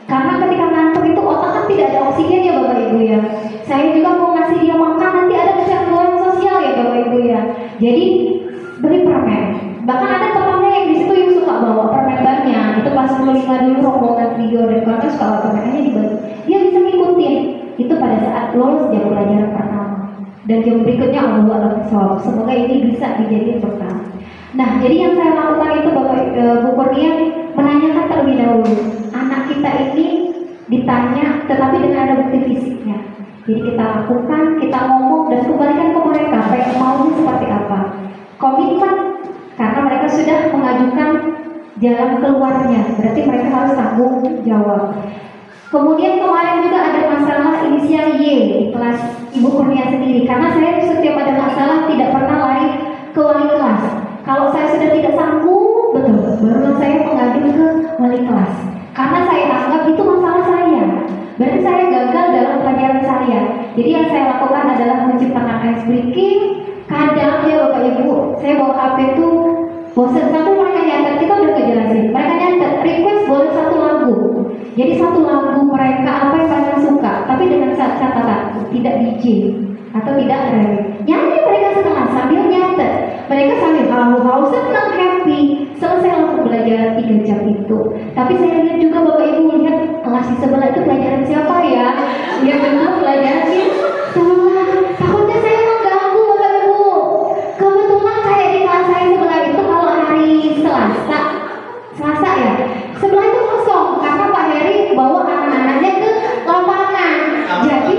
Karena ketika ngantuk itu otak kan tidak ada oksigen ya Bapak Ibu ya. Saya juga mau ngasih dia makan, nanti ada kecanduan sosial ya Bapak Ibu ya. Jadi beli permen. Bahkan ada temannya yang di situ yang suka bawa permen banyak. Itu pas 15 dulu rombongan video dan keluarga suka bawa permennya dibagi. Dia bisa ngikutin. Itu pada saat lolos jam pelajaran pertama. Dan jam berikutnya Allah Allah. Semoga ini bisa dijadikan bekal. Nah, jadi yang saya lakukan itu Bapak Bu Kurnia menanyakan terlebih dahulu. Anak kita ini ditanya, tetapi dengan ada bukti fisiknya. Jadi kita lakukan, kita ngomong dan kembalikan ke mereka, maunya seperti apa. Komitmen, karena mereka sudah mengajukan jalan keluarnya, berarti mereka harus tanggung jawab. Kemudian kemarin juga ada masalah inisial Y di kelas Ibu Kurnia sendiri, karena saya setiap ada masalah tidak pernah lari ke wali kelas. Kalau saya sudah tidak sanggup, betul, baru saya mengadu ke wali kelas. Karena saya anggap itu masalah saya, berarti saya gagal dalam pelajaran saya. Jadi yang saya lakukan adalah menciptakan ice breaking. Kadang ya Bapak Ibu, saya bawa HP itu bosan, sampai mereka nyatet, kita udah kejelasin. Mereka nyatet, request boleh satu lagu. Jadi satu lagu mereka apa yang mereka suka, tapi dengan catatan tidak DJ atau tidak remix. Nyanyi mereka setengah sambil nyatet. Mereka sambil haus senang happy. Selesai langsung belajar 3 jam itu. Tapi saya lihat juga Bapak Ibu lihat kelas di sebelah itu pelajaran siapa ya? Ya benar pelajaran sebelah. Takutnya saya mengganggu Bapak Ibu. Kebetulan kayak di kelas saya sebelah itu kalau hari Selasa ya, sebelah itu kosong karena Pak Heri bawa anak-anaknya ke lapangan. Jadi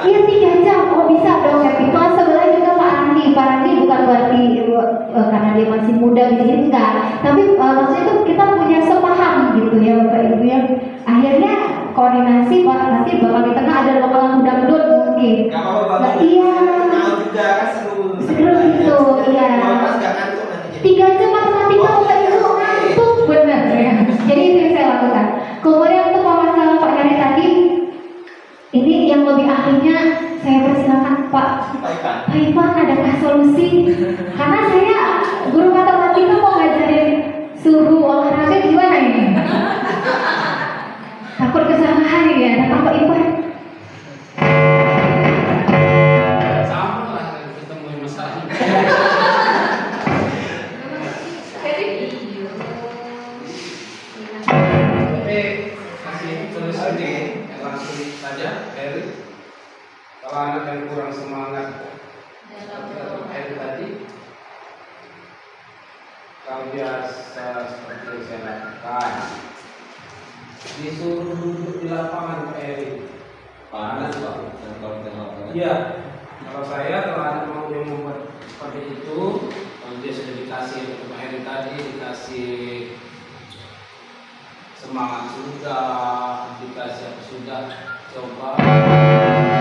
ya 3 jam, oh bisa dong happy. Kelas sebelah juga Pak Randi bukan berarti karena dia masih muda gitu enggak, tapi maksudnya itu kita punya sepaham gitu ya Bapak Ibu ya. Akhirnya koordinasi nanti bakal di tengah ada lokal dangdut mungkin. Nah, iya. Seru gitu, iya. 3 jam matematika Bapak Ibu ngantuk bener ya. Jadi itu yang saya lakukan. Kemudian untuk masalah Pak Heri tadi, ini yang lebih ahlinya saya persilakan Pak Ivan, adakah solusi? Karena saya guru matematika mau ngajarin suruh olahraga gimana ini? Takut kesalahan ya, datang Pak Ivan. Sama lah ketemu masalah. Oke, kasih solusi langsung saja, Heri. Kalau anak yang kurang semangat Heri tadi, kalau biasa seperti yang saya lakukan, disuruh duduk di lapangan Heri. Panas Pak, kalau kita ngomong. Iya, kalau anak mau yang membuat seperti itu, kalau dia sudah dikasih untuk Heri tadi, dikasih semangat sudah, dikasih apa sudah, coba.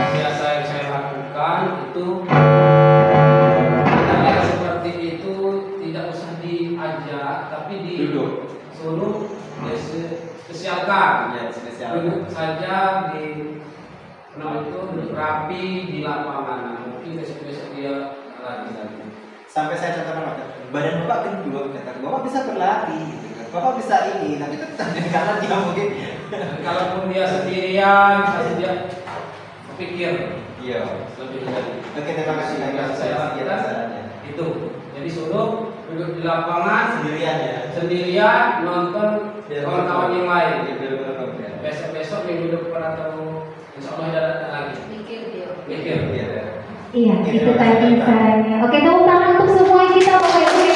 Biasa yang saya lakukan itu hal seperti itu tidak usah diajak, tapi disuruh spesialkan. Ya, spesialkan. Duduk saja di duduk rapi di lapangan. Mungkin besok dia lagi. Sampai saya contohkan badan Bapak kan juga kata Bapak bisa berlari gitu kan. Bapak bisa ini, tapi tetap karena dia mungkin kalaupun dia sendirian, pasti dia pikir. Iya. Lebih dari. Oke, terima kasih banyak. Saya lakukan itu. Jadi suruh duduk di lapangan sendirian nonton kawan-kawan yang lain. Besok minggu depan atau insya Allah datang lagi. Mikir. Iya, itu tadi caranya. Oke, tepuk tangan untuk semua kita Bapak Ibu.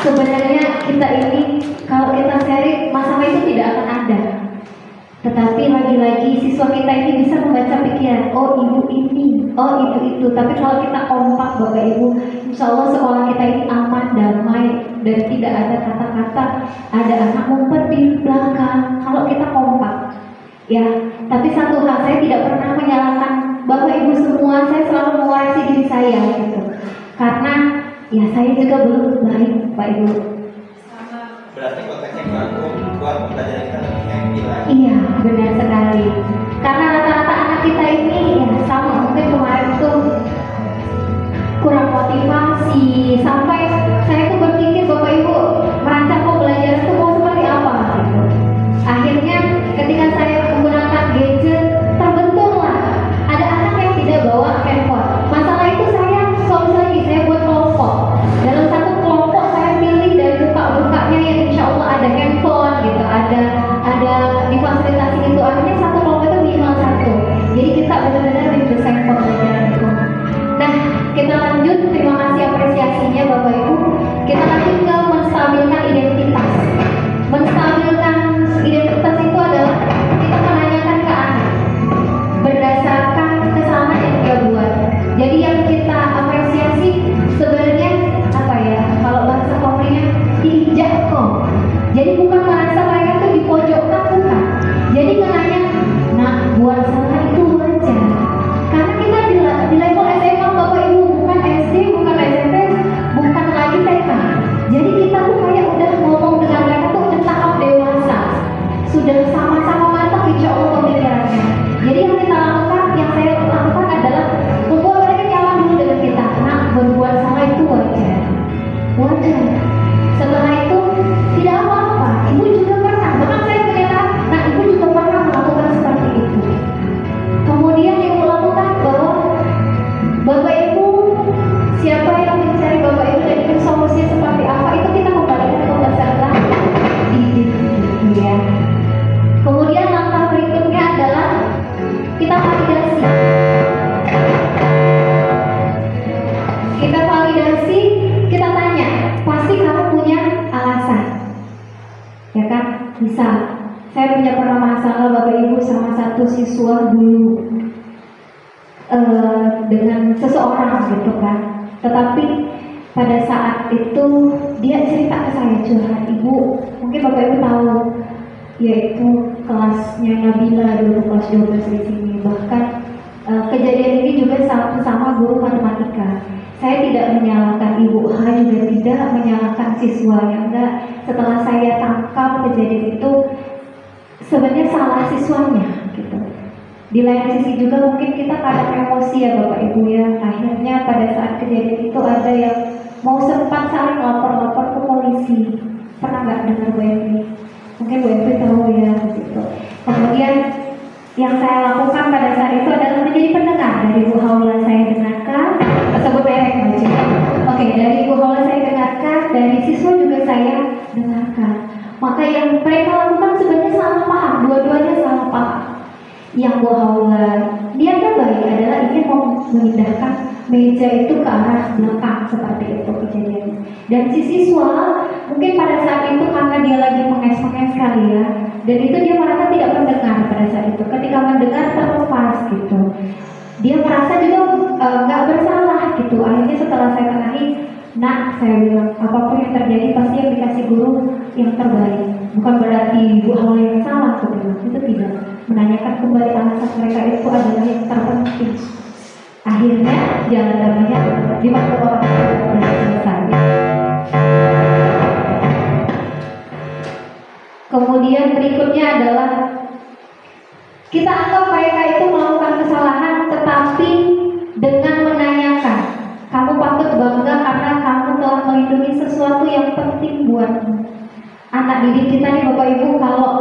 Sebenarnya kita ini kalau kita sharing masalah itu tidak akan ada. Tetapi lagi-lagi siswa kita ini bisa membaca pikiran, oh ibu ini, oh ibu itu. Tapi kalau kita kompak Bapak Ibu, insya Allah sekolah kita ini aman, damai, dan tidak ada kata-kata ada anak ngumpet di belakang. Kalau kita kompak, ya. Tapi satu hal, saya tidak pernah menyalahkan Bapak Ibu semua. Saya selalu mengoreksi diri saya gitu. Karena ya saya juga belum baik Pak Ibu. Berarti konteksnya bagus buat pelajaran kita lebih happy lagi. Iya, benar sekali. Karena rata-rata anak kita ini ya sama, mungkin kemarin tuh kurang motivasi. Sampai saya tuh berpikir Bapak Ibu merancang mau belajar itu mau seperti apa gitu. Akhirnya ketika saya menggunakan gadget, terbentuklah ada anak yang tidak bawa handphone. Masalah itu saya solusi lagi, saya buat kelompok. Dalam satu kelompok saya pilih dari buka-bukanya yang insya Allah ada handphone gitu, ada difasilitasi itu. Akhirnya satu kelompok itu minimal 1 saya punya pernah masalah Bapak Ibu sama satu siswa dulu dengan seseorang gitu kan. Tetapi pada saat itu dia cerita ke saya, curhat, Ibu, mungkin Bapak Ibu tahu, yaitu kelasnya Nabila dulu, kelas 12 di sini. Bahkan kejadian ini juga sama guru matematika. Saya tidak menyalahkan Ibu H, juga tidak menyalahkan siswa yang enggak. Setelah saya tangkap kejadian itu, sebenarnya salah siswanya gitu. Di lain sisi juga mungkin kita kadang emosi ya Bapak Ibu ya. Akhirnya pada saat kejadian itu ada yang mau sempat saling lapor-lapor ke polisi. Pernah nggak dengar Bu Evi? Mungkin Bu Evi tahu ya gitu. Kemudian yang saya lakukan pada saat itu adalah menjadi pendengar dari Bu Haula saya dengarkan. Sebut merek aja. Oke, dari Bu Haula saya dengarkan, dari siswa juga saya dengarkan. Maka yang mereka lakukan sebenarnya salah paham, dua-duanya salah paham. Yang Bu Haula niatnya baik adalah ingin mau memindahkan meja itu ke arah belakang, seperti itu kejadiannya. Dan si siswa mungkin pada saat itu karena dia lagi menges-menges kali ya, dan itu dia merasa tidak mendengar pada saat itu. Ketika mendengar terlepas gitu, dia merasa juga nggak bersalah gitu. Akhirnya setelah saya tengahi, nak, saya bilang apapun yang terjadi pasti yang dikasih guru yang terbaik. Bukan berarti Bu Haula yang salah, itu tidak. Menanyakan kembali alasan mereka itu adalah yang terpenting. Akhirnya jalan damainya dibantu orang dan selesai. Kemudian berikutnya adalah kita anggap mereka itu melakukan kesalahan, tetapi dengan menanyakan, kamu patut bangga karena kamu telah melindungi sesuatu yang penting buatmu. Anak didik kita nih Bapak Ibu kalau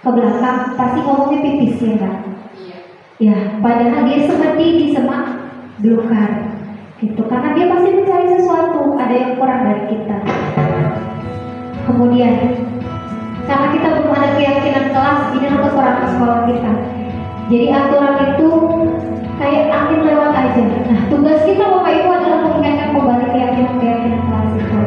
ke belakang pasti ngomongnya pipis ya kan? Ya, padahal dia seperti disemak belukar gitu, karena dia pasti mencari sesuatu, ada yang kurang dari kita. Kemudian karena kita belum ada keyakinan kelas, ini adalah kekurangan sekolah kita. Jadi aturan itu kayak angin lewat aja. Nah, tugas kita Bapak Ibu adalah mengingatkan kembali keyakinan kelas itu.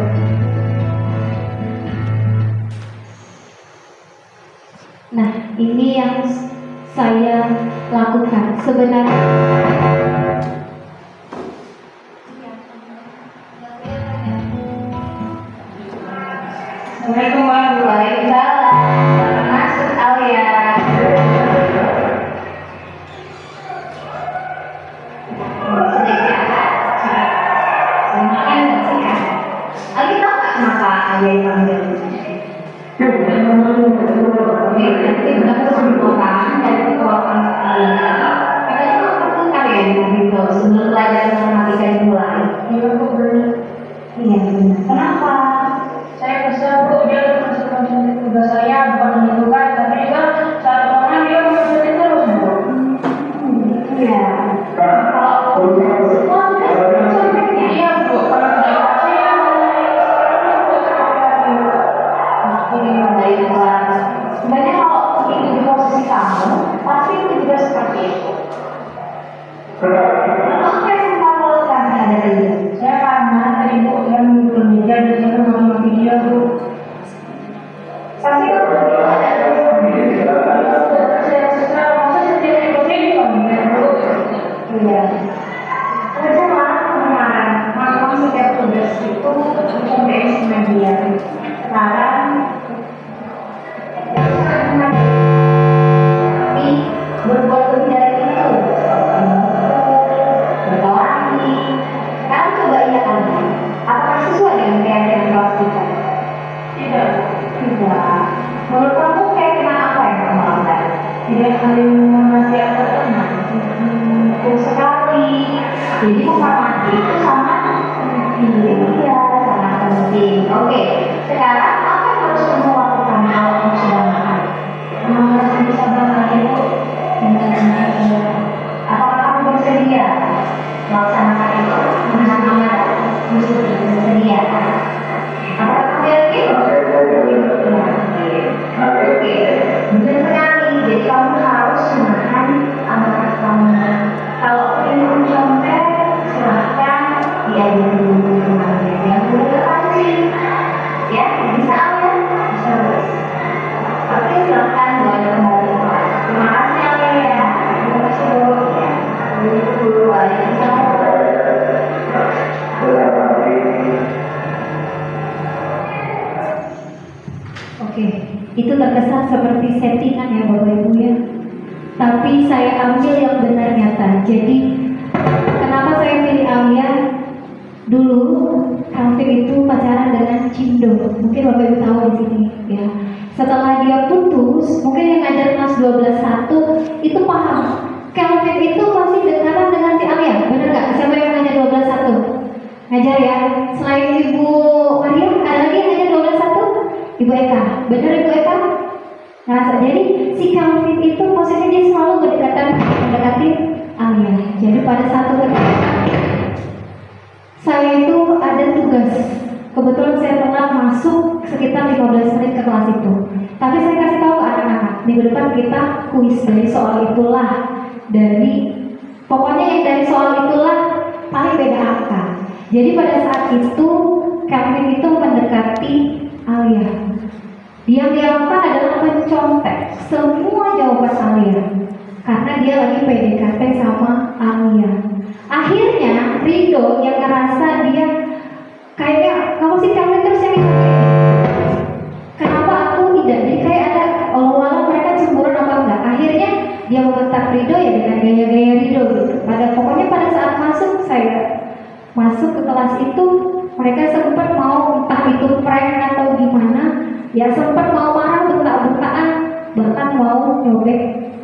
Nah, ini yang saya lakukan sebenarnya. Assalamualaikum warahmatullahi wabarakatuh. Masuk Alia. Lagi tahu nggak kenapa Alia dipanggil? Nanti orang dari orang katanya waktu kalian gitu sebelum pelajaran matematika dimulai. Iya benar. Kenapa? Saya kesel Bu, dia masih tugas saya bukan menentukan, tapi juga saat momen dia mengerjakan terus Bu. Iya. Kalau iya Bu, kalau saya kasih baiklah. Sebenarnya kalau ini di posisi kamu, pasti itu juga seperti itu. Apa yang kamu lakukan terhadap itu? saya karena tadi Bu yang mengumpul meja dan saya menonton video Bu. Pasti kamu ada Saya sesal, masa sendiri ikutnya di kamar Bu. iya. Kerja kemarin malam setiap tugas itu sampai media. Sekarang tapi berbuat lebih dari itu. Berkawan lagi. Kamu coba iya kan? Apakah sesuai dengan keyakinan kelas kita? Tidak. Tidak. Menurut kamu keyakinan apa yang kamu lakukan? Tidak saling menasihati teman. Betul sekali. Jadi menghormati itu sangat penting. Iya, sangat penting. Oke, sekarang apa yang harus kamu lakukan kalau kamu sudah makan? Kamu harus bisa banget Ibu. Apakah kamu bersedia melaksanakan itu? Bersedia. Apakah kamu yakin? Oke, benar sekali. Jadi kamu harus menahan amarah kamu. Kalau ingin contoh, silahkan diajarin teman-temannya yang udah terpancing. seperti settingan ya Bapak Ibu ya. Tapi saya ambil yang benar nyata. Jadi kenapa saya pilih Alia? Dulu Calvin itu pacaran dengan Cindo. Mungkin Bapak Ibu tahu di sini ya. Setelah dia putus, mungkin yang ngajar kelas 12-1 itu paham. Calvin itu masih dekatan dengan si Alia. Benar nggak? Siapa yang ngajar 12-1? Ngajar ya. Selain Ibu Maria, ada lagi yang ngajar 12-1? Ibu Eka. Benar Ibu Eka? Ngerasa. Jadi si Calvin itu maksudnya dia selalu mendekati Alia. Jadi pada satu ketika saya itu ada tugas. Kebetulan saya telat masuk sekitar 15 menit ke kelas itu. Tapi saya kasih tahu ke anak-anak, minggu depan kita kuis dari soal itulah. Pokoknya yang dari soal itulah paling beda angka. Jadi pada saat itu Calvin itu mendekati Alia. Dia dilakukan adalah mencontek semua jawaban Alia. Karena dia lagi PDKT sama Alia. Akhirnya Rido yang ngerasa dia kayaknya kamu sih Calvin terus yang ini. Kenapa aku tidak? Jadi kayak ada walau mereka cemburuan apa enggak. Akhirnya dia membentak Rido ya dengan gaya-gaya Rido gitu. Pokoknya pada saat saya masuk ke kelas itu mereka sempat mau entah itu prank atau gimana. Ya sempat mau marah, bentak-bentakan, bahkan mau nyobek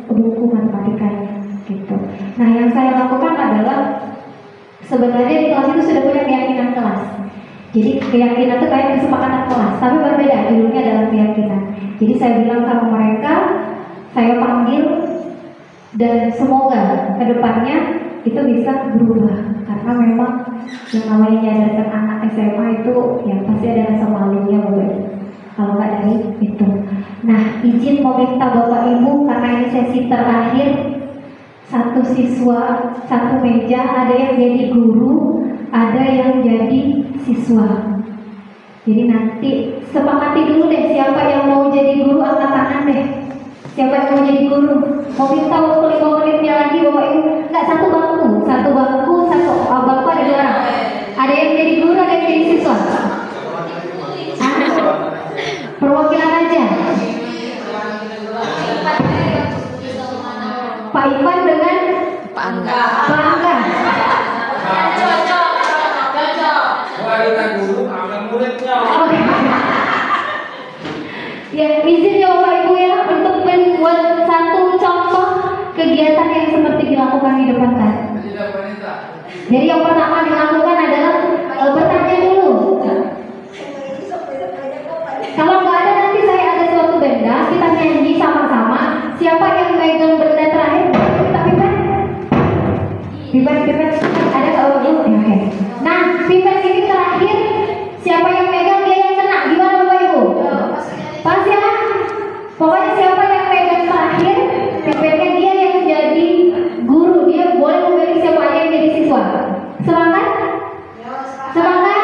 buku matematikanya gitu. Nah yang saya lakukan adalah sebenarnya di kelas itu sudah punya keyakinan kelas. Jadi keyakinan itu kayak kesepakatan kelas, tapi berbeda, judulnya adalah keyakinan. Jadi saya bilang sama mereka, saya panggil dan semoga kedepannya itu bisa berubah. Karena memang yang namanya nyadarkan anak SMA itu ya pasti ada rasa malunya kalau nggak dari itu. Nah izin mau minta Bapak Ibu karena ini sesi terakhir. Satu siswa, satu meja, ada yang jadi guru, ada yang jadi siswa. Jadi nanti sepakati dulu deh siapa yang mau jadi guru, angkat tangan deh. Siapa yang mau jadi guru? Mau minta waktu 5 menitnya lagi Bapak Ibu? Enggak, satu bangku, satu bangku ada 2 orang. Ada yang jadi guru, ada yang jadi siswa. Perwakilan aja. Pak Ivan dengan Pak Angga. Cocok. Kita guru, anak muridnya. Ya, izin ya Bapak Ibu ya untuk membuat satu contoh kegiatan yang seperti dilakukan di depan tadi. Jadi yang pertama dilakukan adalah bertanya dulu. Kalau nggak ada nanti saya ada suatu benda, kita nyanyi sama-sama. Siapa yang megang benda terakhir? Kita pipet. Ada nggak Bapak Ibu? Oke. Nah, pipet ini terakhir. Siapa yang megang dia yang kena. Gimana Bapak Ibu? Pas ya. Pokoknya siapa yang megang terakhir, pipetnya dia yang jadi guru. Dia boleh memilih siapa aja yang jadi siswa. Semangat? Semangat?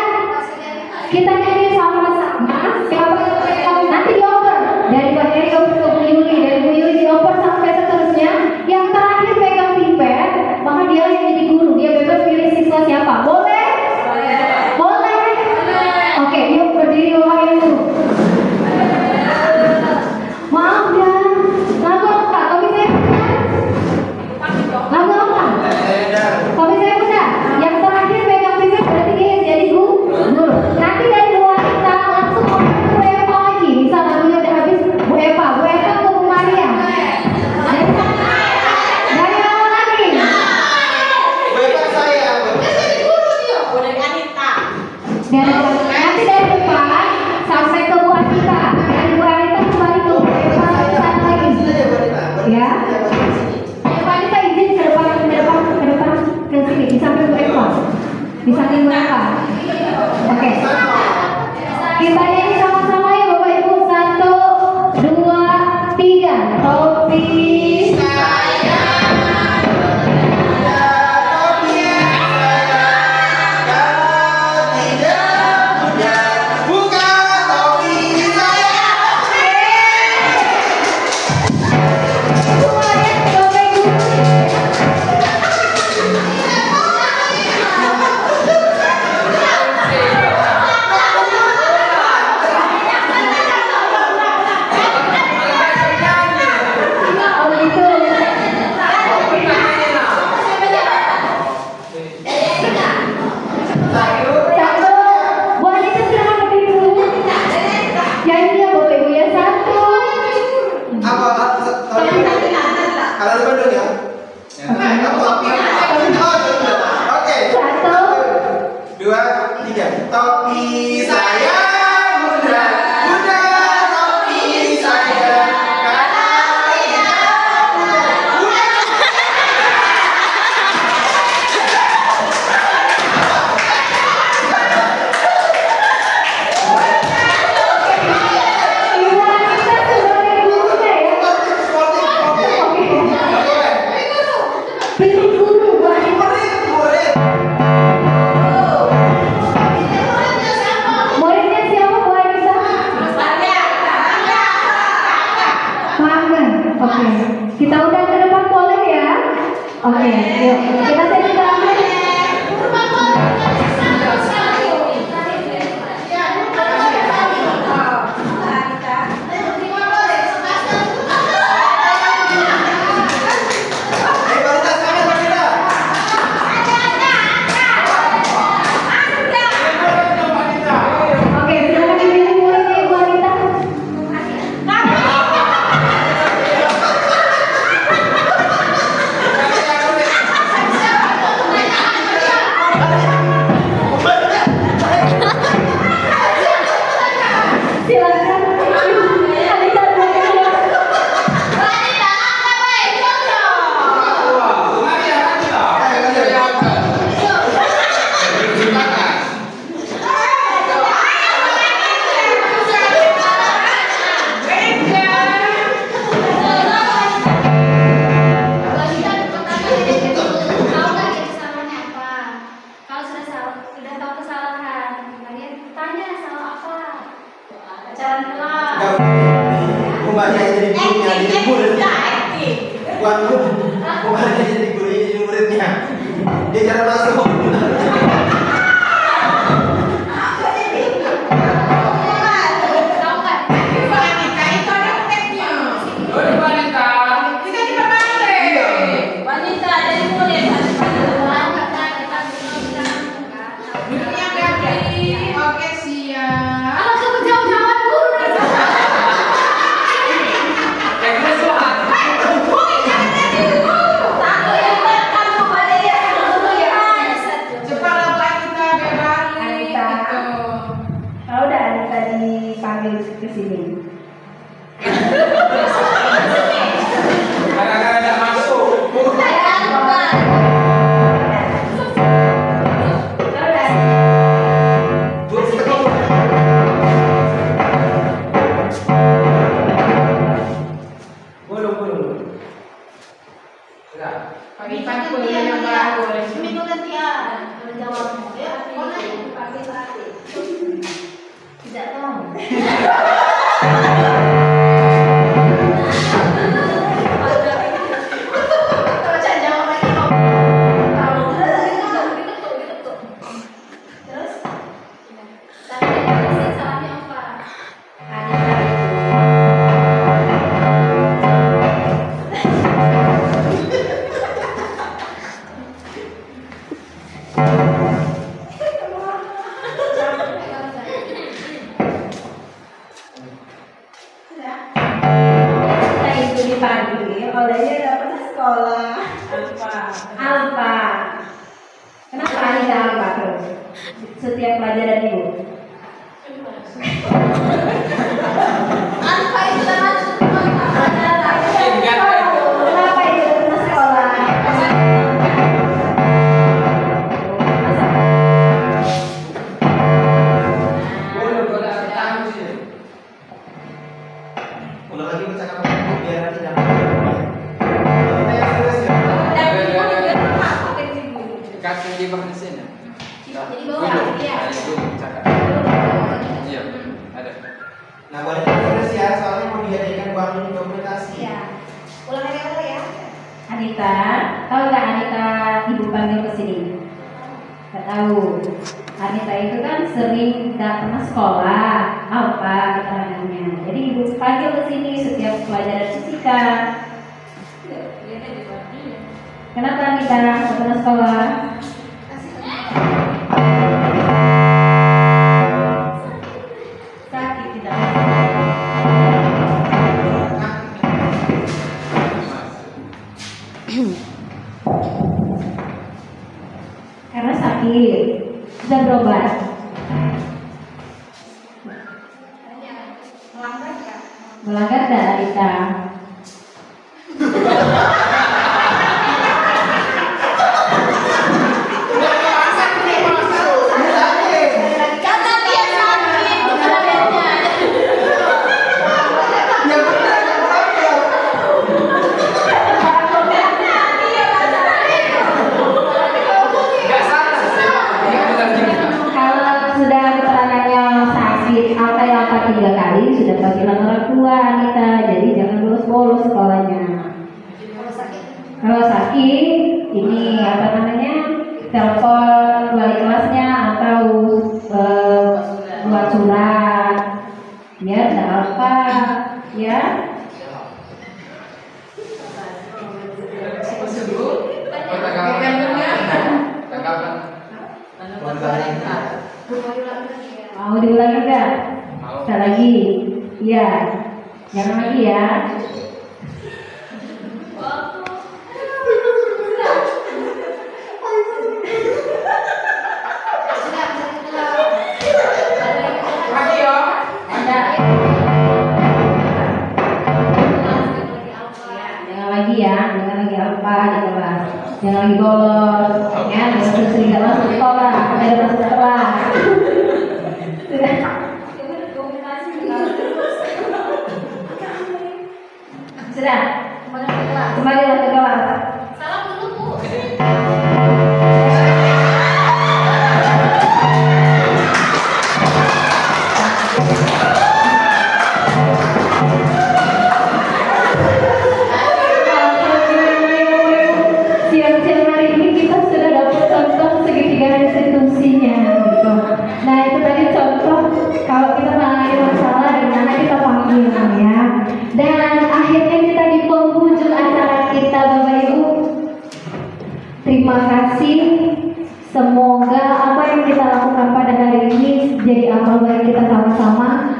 Kita nyanyi sama-sama. Siapa yang megang nanti dioper. Dari Pak Heri ke Bu Yuli, dari Bu Yuli dioper sampai seterusnya. Yang terakhir pegang pipet, maka dia yang jadi guru. Dia bebas pilih siswa siapa. Boleh? Boleh? Oke, yuk berdiri Bapak Ibu. Maaf ya, lagu apa? Kopi saya benar? Lagu apa? Kopi saya benar. Yang terakhir pegang pipet berarti dia yang jadi guru. Nanti dari Bu Wanita langsung mau ke Bu Eva lagi. Misal lagunya udah habis, Bu Eva ke Bu Maria. Dari mana lagi? Nanti dari depan sampai ke Bu Anita. Dari Bu Anita kembali ke Bu Eva sana lagi. Ya. Bu Anita izin ke depan ke sini di samping Bu Eva. Di samping Bu Eva. Oke. Kita nyanyi sama-sama ya Bapak Ibu. 1, 2, 3. Kopi. 2, 3. Topi saya muda, muda topi saya. Kita udah ke depan boleh ya? Oke, yuk kita sesi terakhir. Oke, silakan dipilih muridnya Ibu Anita. Dia jarang masuk. Setiap pelajaran Ibu. Kenapa itu termasuk kenapa itu termasuk sekolah? Ulang lagi percakapan itu biar tidak. Kasih di bawah sini. Jadi bawah ya. Iya, ada. Nah, boleh terus ya, soalnya mau diadakan bangun dokumentasi. Iya. Ulang lagi ya. Anita, tahu nggak Anita Ibu panggil ke sini? Nggak tahu. Anita itu kan sering nggak pernah sekolah, apa keterangannya. Jadi Ibu panggil ke sini setiap pelajaran fisika. Kenapa Anita nggak pernah sekolah? Sakit tidak? Karena sakit. sudah berobat? Melanggar tidak Alita? Tiga kali sudah panggilan orang tua Anita, jadi jangan bolos-bolos sekolahnya. Kalau sakit, ini apa namanya, telepon wali kelasnya atau buat surat, ya tidak apa, ya. Mau diulangi enggak? Sekali lagi, iya, jangan lagi ya. Jangan lagi ya, jangan lagi apa di kelas, jangan lagi bolos, ya, jangan sering gak masuk sekolah, ada masuk sekolah. Sudah, kembalilah ke kelas. Salam dulu, Bu. Siang-siang hari ini kita sudah dapat contoh segitiga institusinya, gitu. Nah, itu tadi contoh kalau kita mengalami masalah di mana kita panggil, ya. Dan akhirnya kita di penghujung acara kita, Bapak Ibu. Terima kasih. Semoga apa yang kita lakukan pada hari ini jadi amal baik kita sama-sama.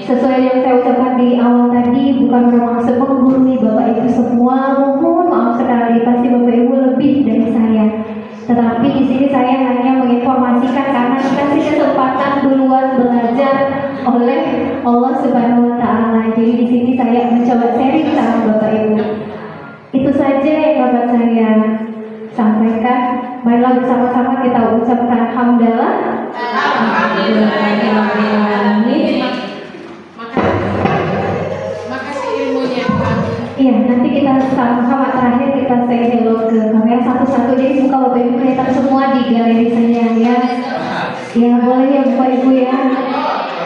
Sesuai yang saya ucapkan di awal tadi, bukan bermaksud menggurui Bapak Ibu semua. Mohon maaf sekali, pasti Bapak Ibu lebih dari saya. Tetapi di sini saya hanya menginformasikan karena dikasih kesempatan duluan belajar oleh Allah Subhanahu Wa Taala. Jadi di sini saya mencoba sharing sama Bapak Ibu. Itu saja yang dapat saya sampaikan. Marilah bersama-sama kita ucapkan hamdalah. Makasih ilmunya. Iya, nanti kita sama-sama terakhir kita say hello ke kamera satu-satu. Jadi muka Bapak Ibu kelihatan semua di galeri saya, ya. Ya boleh ya Bapak Ibu ya.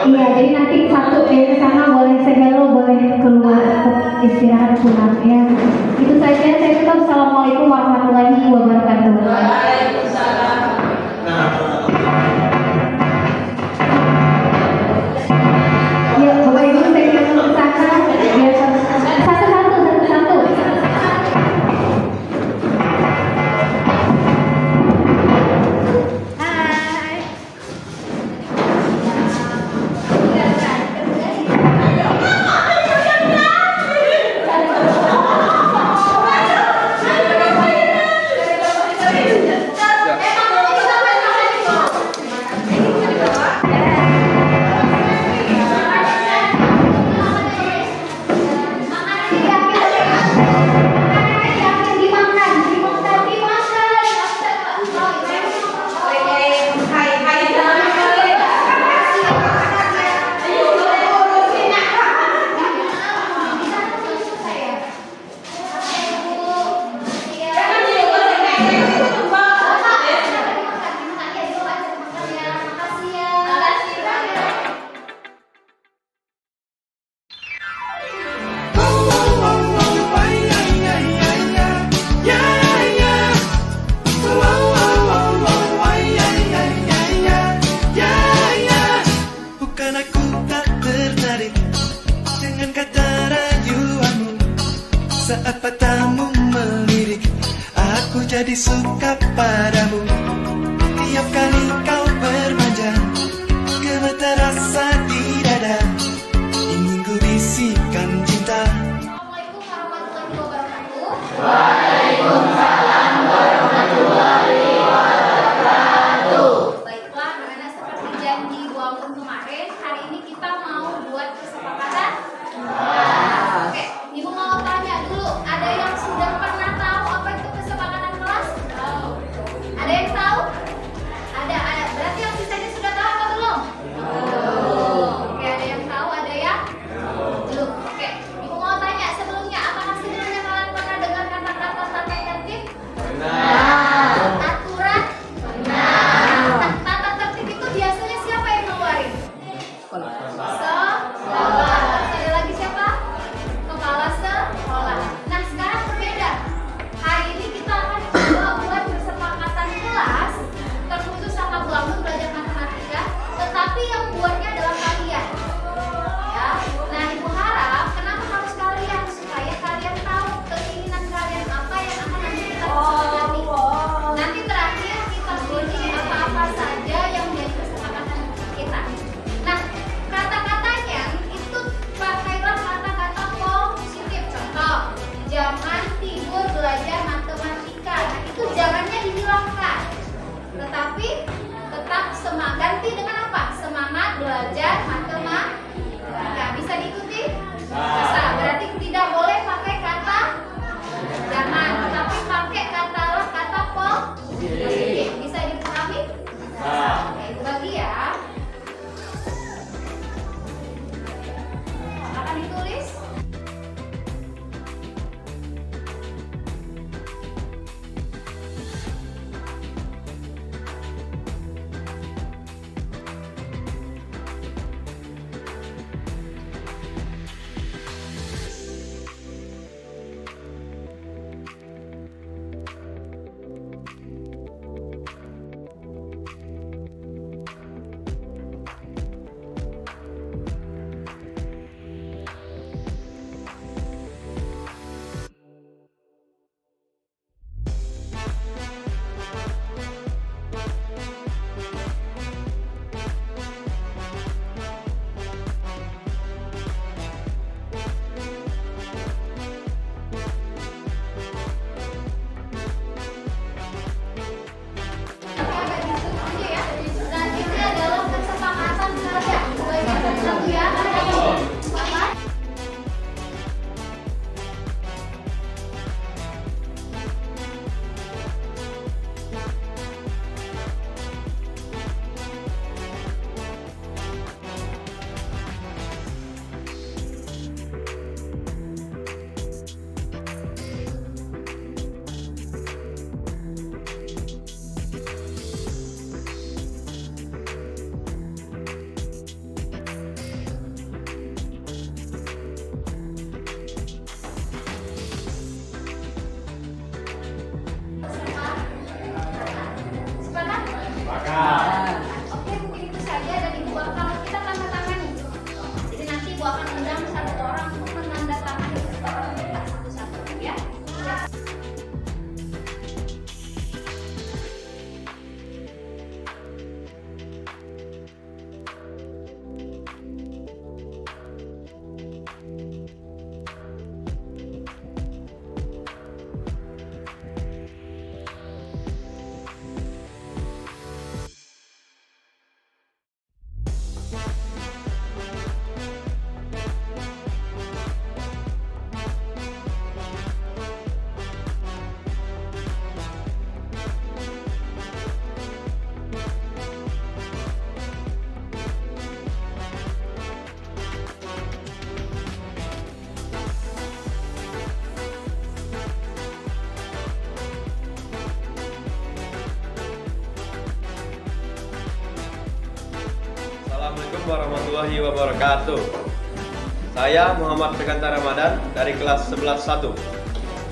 Iya, jadi nanti satu dari sana boleh say hello, boleh keluar istirahat pulang, ya. Itu saja. Saya tutup. Assalamualaikum warahmatullahi wabarakatuh. Waalaikumsalam. Ya Bapak Ibu, saya ke sana. Biar satu-satu. Saat matamu melirik, aku jadi suka padamu. Tiap kali kau bermanja, gemetar rasa di dada, ingin ku bisikan cinta. Assalamualaikum warahmatullahi wabarakatuh. Waalaikumsalam warahmatullahi wabarakatuh. Baik, ganti dengan apa? Semangat belajar matematika. Bisa diikuti? Bisa. Berarti tidak boleh pakai kata jangan, tetapi pakai kata positif. Bisa dipahami? Oke, itu bagi ya. Akan ditulis. Oke, mungkin itu saja dan Ibu akan kita tanda tangani. Jadi nanti Ibu akan undang satu orang untuk menandatangani satu-satu ya. Assalamualaikum warahmatullahi wabarakatuh. Saya Muhammad Sekanta Ramadan dari kelas 11-1.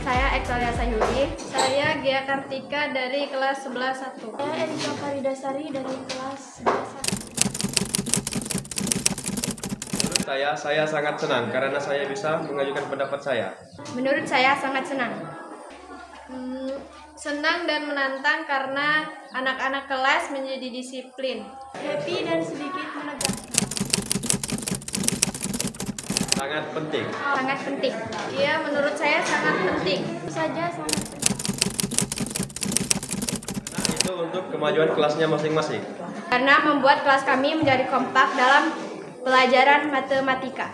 Saya Eksalia Sayuri. Saya Gia Kartika dari kelas 11-1. Saya Erika Faridasari dari kelas 11-1. Menurut saya sangat senang karena saya bisa mengajukan pendapat saya. Menurut saya sangat senang. Senang dan menantang karena anak-anak kelas menjadi disiplin. Happy dan sedikit menegangkan. Sangat penting. Sangat penting. Iya, menurut saya sangat penting. Itu saja sangat penting. Karena itu untuk kemajuan kelasnya masing-masing. Karena membuat kelas kami menjadi kompak dalam pelajaran matematika.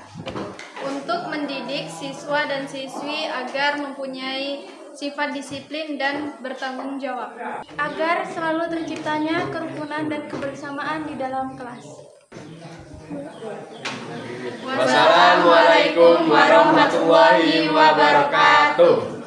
Untuk mendidik siswa dan siswi agar mempunyai sifat disiplin dan bertanggung jawab. Agar selalu terciptanya kerukunan dan kebersamaan di dalam kelas. Wassalamualaikum warahmatullahi wabarakatuh.